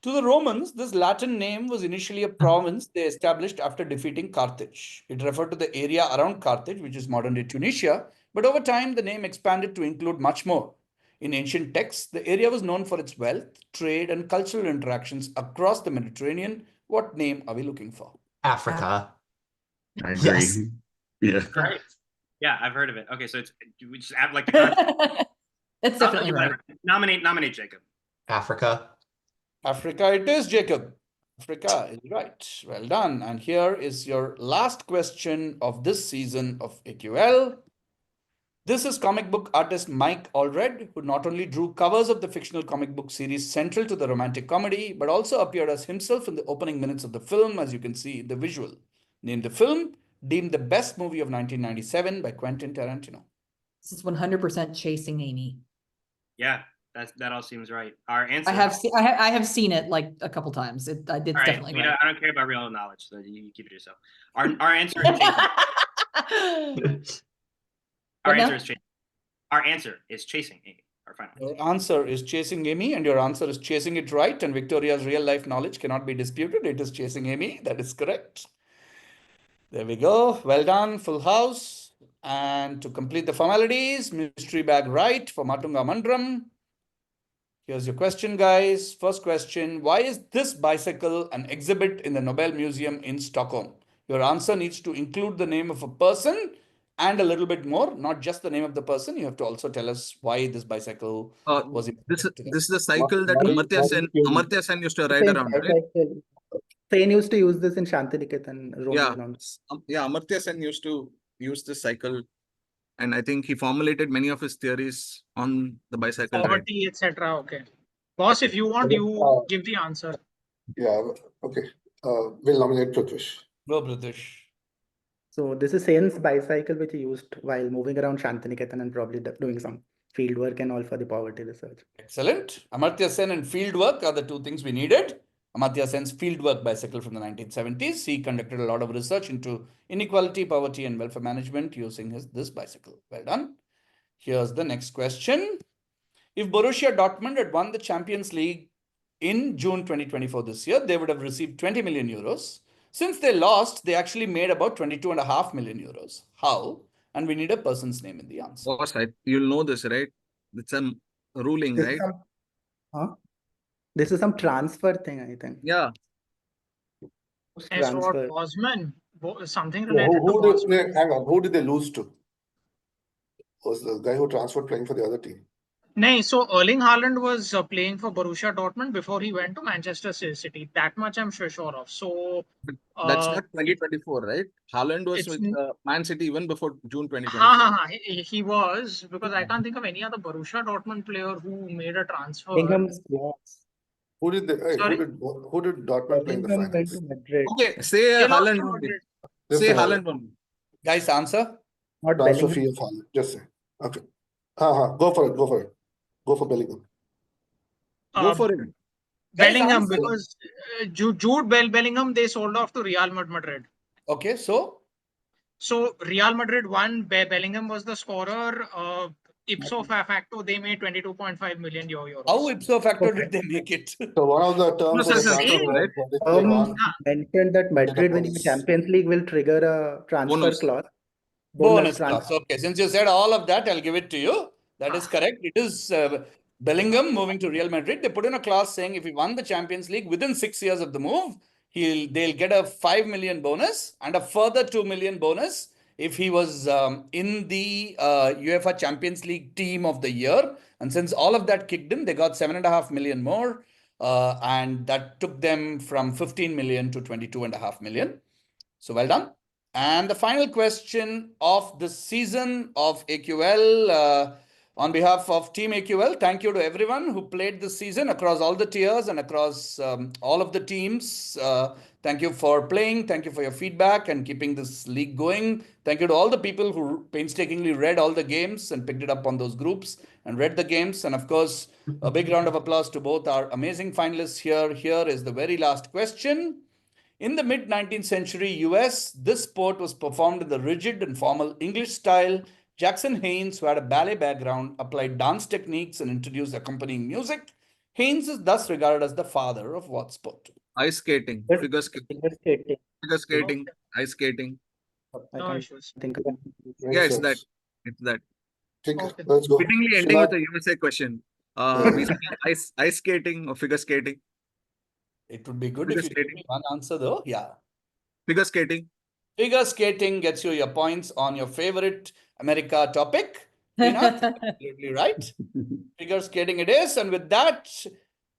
Speaker 2: To the Romans, this Latin name was initially a province they established after defeating Carthage. It referred to the area around Carthage, which is modern-day Tunisia, but over time the name expanded to include much more. In ancient texts, the area was known for its wealth, trade, and cultural interactions across the Mediterranean. What name are we looking for?
Speaker 10: Africa.
Speaker 9: I agree.
Speaker 10: Yes.
Speaker 9: Yeah.
Speaker 1: Right. Yeah, I've heard of it. Okay, so we just add like the country.
Speaker 6: It's definitely right.
Speaker 1: Nominate Jacob.
Speaker 10: Africa.
Speaker 2: Africa it is, Jacob. Africa is right. Well done. And here is your last question of this season of AQL. This is comic book artist Mike Allred, who not only drew covers of the fictional comic book series central to the romantic comedy, but also appeared as himself in the opening minutes of the film, as you can see in the visual. Named the film, deemed the best movie of 1997 by Quentin Tarantino.
Speaker 6: This is 100% Chasing Amy.
Speaker 1: Yeah, that all seems right. Our answer.
Speaker 6: I have seen it like a couple times. It's definitely right.
Speaker 1: I don't care about real knowledge, so you keep it yourself. Our answer is chasing. Our answer is chasing Amy. Our final.
Speaker 2: Your answer is Chasing Amy, and your answer is chasing it right. And Victoria's real life knowledge cannot be disputed. It is Chasing Amy. That is correct. There we go. Well done, full house. And to complete the formalities, mystery bag right for Matunga Mandram. Here's your question, guys. First question, why is this bicycle an exhibit in the Nobel Museum in Stockholm? Your answer needs to include the name of a person and a little bit more, not just the name of the person. You have to also tell us why this bicycle was
Speaker 8: This is the cycle that Amartya Sen used to ride
Speaker 7: Same
Speaker 8: around, right?
Speaker 7: bicycle. Sen used to use this in Shantiniketan. roaming
Speaker 8: Yeah.
Speaker 7: around.
Speaker 8: Yeah, Amartya Sen used to use this cycle, and I think he formulated many of his theories on the bicycle ride.
Speaker 4: Poverty, etc. Okay. Boss, if you want, you give the answer.
Speaker 3: Yeah, okay. We'll nominate Prithvish.
Speaker 2: Go, British.
Speaker 7: So this is Sen's bicycle which he used while moving around Shantiniketan and probably doing some field work and all for the poverty research.
Speaker 2: Excellent. Amartya Sen and field work are the two things we needed. Amartya Sen's field work bicycle from the 1970s. He conducted a lot of research into inequality, poverty, and welfare management using this bicycle. Well done. Here's the next question. If Borussia Dortmund had won the Champions League in June 2024 this year, they would have received 20 million euros. Since they lost, they actually made about 22.5 million euros. How? And we need a person's name in the answer.
Speaker 8: Boss, you'll know this, right? It's a ruling,
Speaker 7: This
Speaker 8: right?
Speaker 7: This is some transfer thing, I think.
Speaker 8: Yeah.
Speaker 4: As what
Speaker 7: Transfer.
Speaker 4: Bosman, something
Speaker 3: Yeah,
Speaker 4: related to Bosman.
Speaker 3: hang on, who did they lose to? Was the guy who transferred playing for the other team?
Speaker 4: No, so Erling Haaland was playing for Borussia Dortmund before he went to Manchester City. That much I'm sure of. So
Speaker 8: That's not 2024, right? Haaland was
Speaker 4: it's
Speaker 8: with Man City even before June 2024.
Speaker 4: he was, because I can't think of any other Borussia Dortmund player who made a transfer.
Speaker 7: Bingham's yes.
Speaker 3: Who did
Speaker 4: Sorry?
Speaker 3: who did Dortmund play in the
Speaker 7: Bingham went
Speaker 3: finals?
Speaker 7: to Madrid.
Speaker 8: Okay, say
Speaker 4: They lost
Speaker 8: Haaland
Speaker 4: to
Speaker 8: only.
Speaker 4: Madrid.
Speaker 3: Just
Speaker 8: Say
Speaker 3: say
Speaker 8: Haaland only.
Speaker 2: Guys, answer?
Speaker 7: Not
Speaker 3: Transfer
Speaker 7: Bellingham.
Speaker 3: fee of Haaland. Just say. Okay. Go for it. Go for it. Go for Bellingham.
Speaker 8: Go for it.
Speaker 4: Bellingham,
Speaker 2: answer.
Speaker 4: because Jude Bellingham, they sold off to Real Madrid.
Speaker 2: Okay, so
Speaker 4: So Real Madrid won. Bellingham was the scorer. Ipso facto, they made 22.5 million euros.
Speaker 2: how ipso facto did they make it?
Speaker 3: So one of the terms
Speaker 8: No,
Speaker 3: of the
Speaker 8: sir,
Speaker 3: transfer
Speaker 8: right?
Speaker 3: was that they won.
Speaker 7: Mentioned that Madrid winning the
Speaker 3: bonus.
Speaker 7: Champions League will trigger a transfer
Speaker 8: Bonus.
Speaker 7: clause.
Speaker 2: Bonus
Speaker 7: transfer.
Speaker 2: class. Okay, since you said all of that, I'll give it to you. That is correct. It is Bellingham moving to Real Madrid. They put in a clause saying if he won the Champions League within 6 years of the move, they'll get a 5 million bonus and a further 2 million bonus if he was in the UEFA Champions League team of the year. And since all of that kicked in, they got 7.5 million more. And that took them from 15 million to 22.5 million. So well done. And the final question of the season of AQL, On behalf of Team AQL, thank you to everyone who played this season across all the tiers and across all of the teams. Thank you for playing. Thank you for your feedback and keeping this league going. Thank you to all the people who painstakingly read all the games and picked it up on those groups and read the games. And of course, a big round of applause to both our amazing finalists here. Here is the very last question. In the mid-19th century US, this sport was performed in the rigid and formal English style. Jackson Haynes, who had a ballet background, applied dance techniques and introduced accompanying music. Haynes is thus regarded as the father of what sport?
Speaker 8: Ice skating,
Speaker 7: But
Speaker 8: figure skating,
Speaker 7: figure skating.
Speaker 8: figure skating, ice skating.
Speaker 7: I
Speaker 4: No
Speaker 7: can't
Speaker 4: issues.
Speaker 7: think of it.
Speaker 8: Yeah,
Speaker 3: Makes
Speaker 8: it's that.
Speaker 3: sense.
Speaker 8: It's that.
Speaker 3: Okay,
Speaker 4: Okay.
Speaker 3: let's go.
Speaker 8: Fittingly ending with
Speaker 3: Silat,
Speaker 8: a USA question.
Speaker 3: Yeah.
Speaker 8: Basically ice skating or figure skating.
Speaker 2: It would be good
Speaker 8: Figure
Speaker 2: if you give
Speaker 8: skating.
Speaker 2: me one answer though. Yeah.
Speaker 8: Figure skating.
Speaker 2: Figure skating gets you your points on your favorite America topic. Peanut, absolutely right. Figure skating it is. And with that,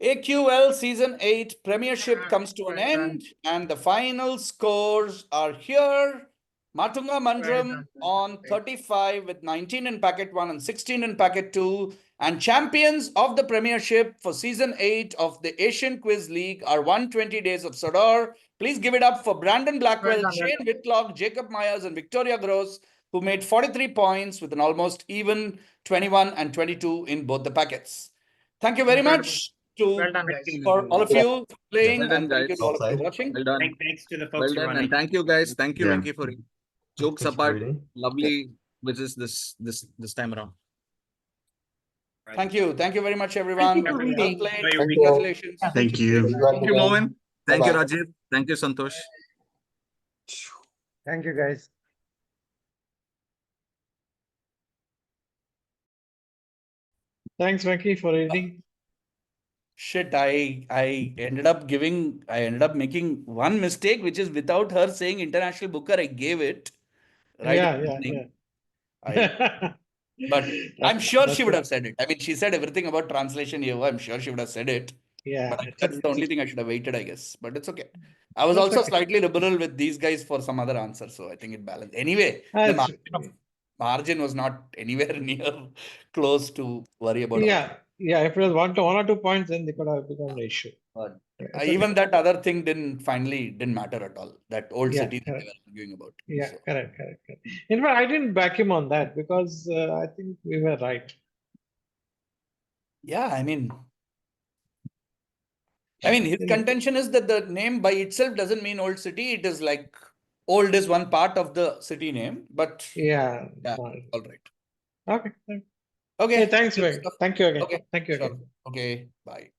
Speaker 2: AQL Season 8 Premiership comes to an
Speaker 4: Well done.
Speaker 2: end. And the final scores are here. Matunga Mandram
Speaker 4: done.
Speaker 2: on 35 with 19 in packet 1 and 16 in packet 2. And champions of the Premiership for Season 8 of the Asian Quiz League are 120 Days of Sodor. Please give it up for Brandon Blackwell,
Speaker 4: Well done, well
Speaker 2: Shane Whitlock, Jacob Myers, and Victoria Gross, who made 43 points with an almost even 21 and 22 in both the packets. Thank you very
Speaker 4: Incredible.
Speaker 2: much to
Speaker 4: Well done, guys.
Speaker 2: for all of you for playing,
Speaker 8: Well done,
Speaker 2: and thank you
Speaker 8: guys.
Speaker 2: to all of you
Speaker 10: Well
Speaker 2: for
Speaker 10: played.
Speaker 2: watching.
Speaker 8: Well done.
Speaker 1: Thanks to the
Speaker 8: Well
Speaker 1: folks who
Speaker 8: done.
Speaker 1: run
Speaker 8: And
Speaker 1: it.
Speaker 8: thank you guys. Thank you,
Speaker 9: Yeah.
Speaker 8: Venki, for jokes
Speaker 10: Thanks for
Speaker 8: apart.
Speaker 10: reading.
Speaker 8: Lovely quizzes this time around.
Speaker 2: Thank you. Thank you very much, everyone.
Speaker 6: for
Speaker 2: Well
Speaker 6: reading.
Speaker 2: played.
Speaker 1: Enjoy your
Speaker 3: Thank you all.
Speaker 2: Congratulations.
Speaker 9: Thank you.
Speaker 8: Thank you, Mohan. Thank you,
Speaker 3: Bye-bye.
Speaker 8: Rajiv. Thank you, Santosh.
Speaker 7: Thank you, guys.
Speaker 11: Thanks, Venki, for reading.
Speaker 2: Shit, I ended up making one mistake, which is without her saying international booker, I gave it. Right.
Speaker 11: Yeah,
Speaker 2: in the
Speaker 11: yeah,
Speaker 2: beginning.
Speaker 11: yeah.
Speaker 2: But I'm sure she would
Speaker 11: okay.
Speaker 2: have said it. I mean, she said everything about translation here. I'm sure she would have said it.
Speaker 11: Yeah,
Speaker 2: But
Speaker 11: it's
Speaker 2: that's the only
Speaker 11: it's-
Speaker 2: thing I should have waited, I guess. But it's okay. I was
Speaker 11: That's
Speaker 2: also
Speaker 11: okay.
Speaker 2: slightly liberal with these guys for some other answer. So I think it balanced. Anyway, the
Speaker 11: it's-
Speaker 2: margin was not anywhere near close to worry about.
Speaker 11: yeah, yeah. If it was 1 or 2 points, then they could have become an issue.
Speaker 2: But
Speaker 11: It's
Speaker 2: even
Speaker 11: okay.
Speaker 2: that other thing didn't matter at all. That old
Speaker 11: Yeah,
Speaker 2: city that
Speaker 11: correct.
Speaker 2: they were arguing about.
Speaker 11: Yeah,
Speaker 2: So,
Speaker 11: correct. In fact, I didn't back him on that because I think we were right.
Speaker 2: yeah, I mean, his
Speaker 11: Anyway.
Speaker 2: contention is that the name by itself doesn't mean old city. It is like old is one part of the city name, but
Speaker 11: Yeah.
Speaker 2: all right.
Speaker 11: Okay.
Speaker 2: Okay.
Speaker 11: Hey, thanks,
Speaker 2: good
Speaker 11: Venki.
Speaker 2: stuff.
Speaker 11: Thank you again.
Speaker 2: Okay.
Speaker 11: Thank you
Speaker 2: Sure.
Speaker 11: again.
Speaker 2: Okay. Bye.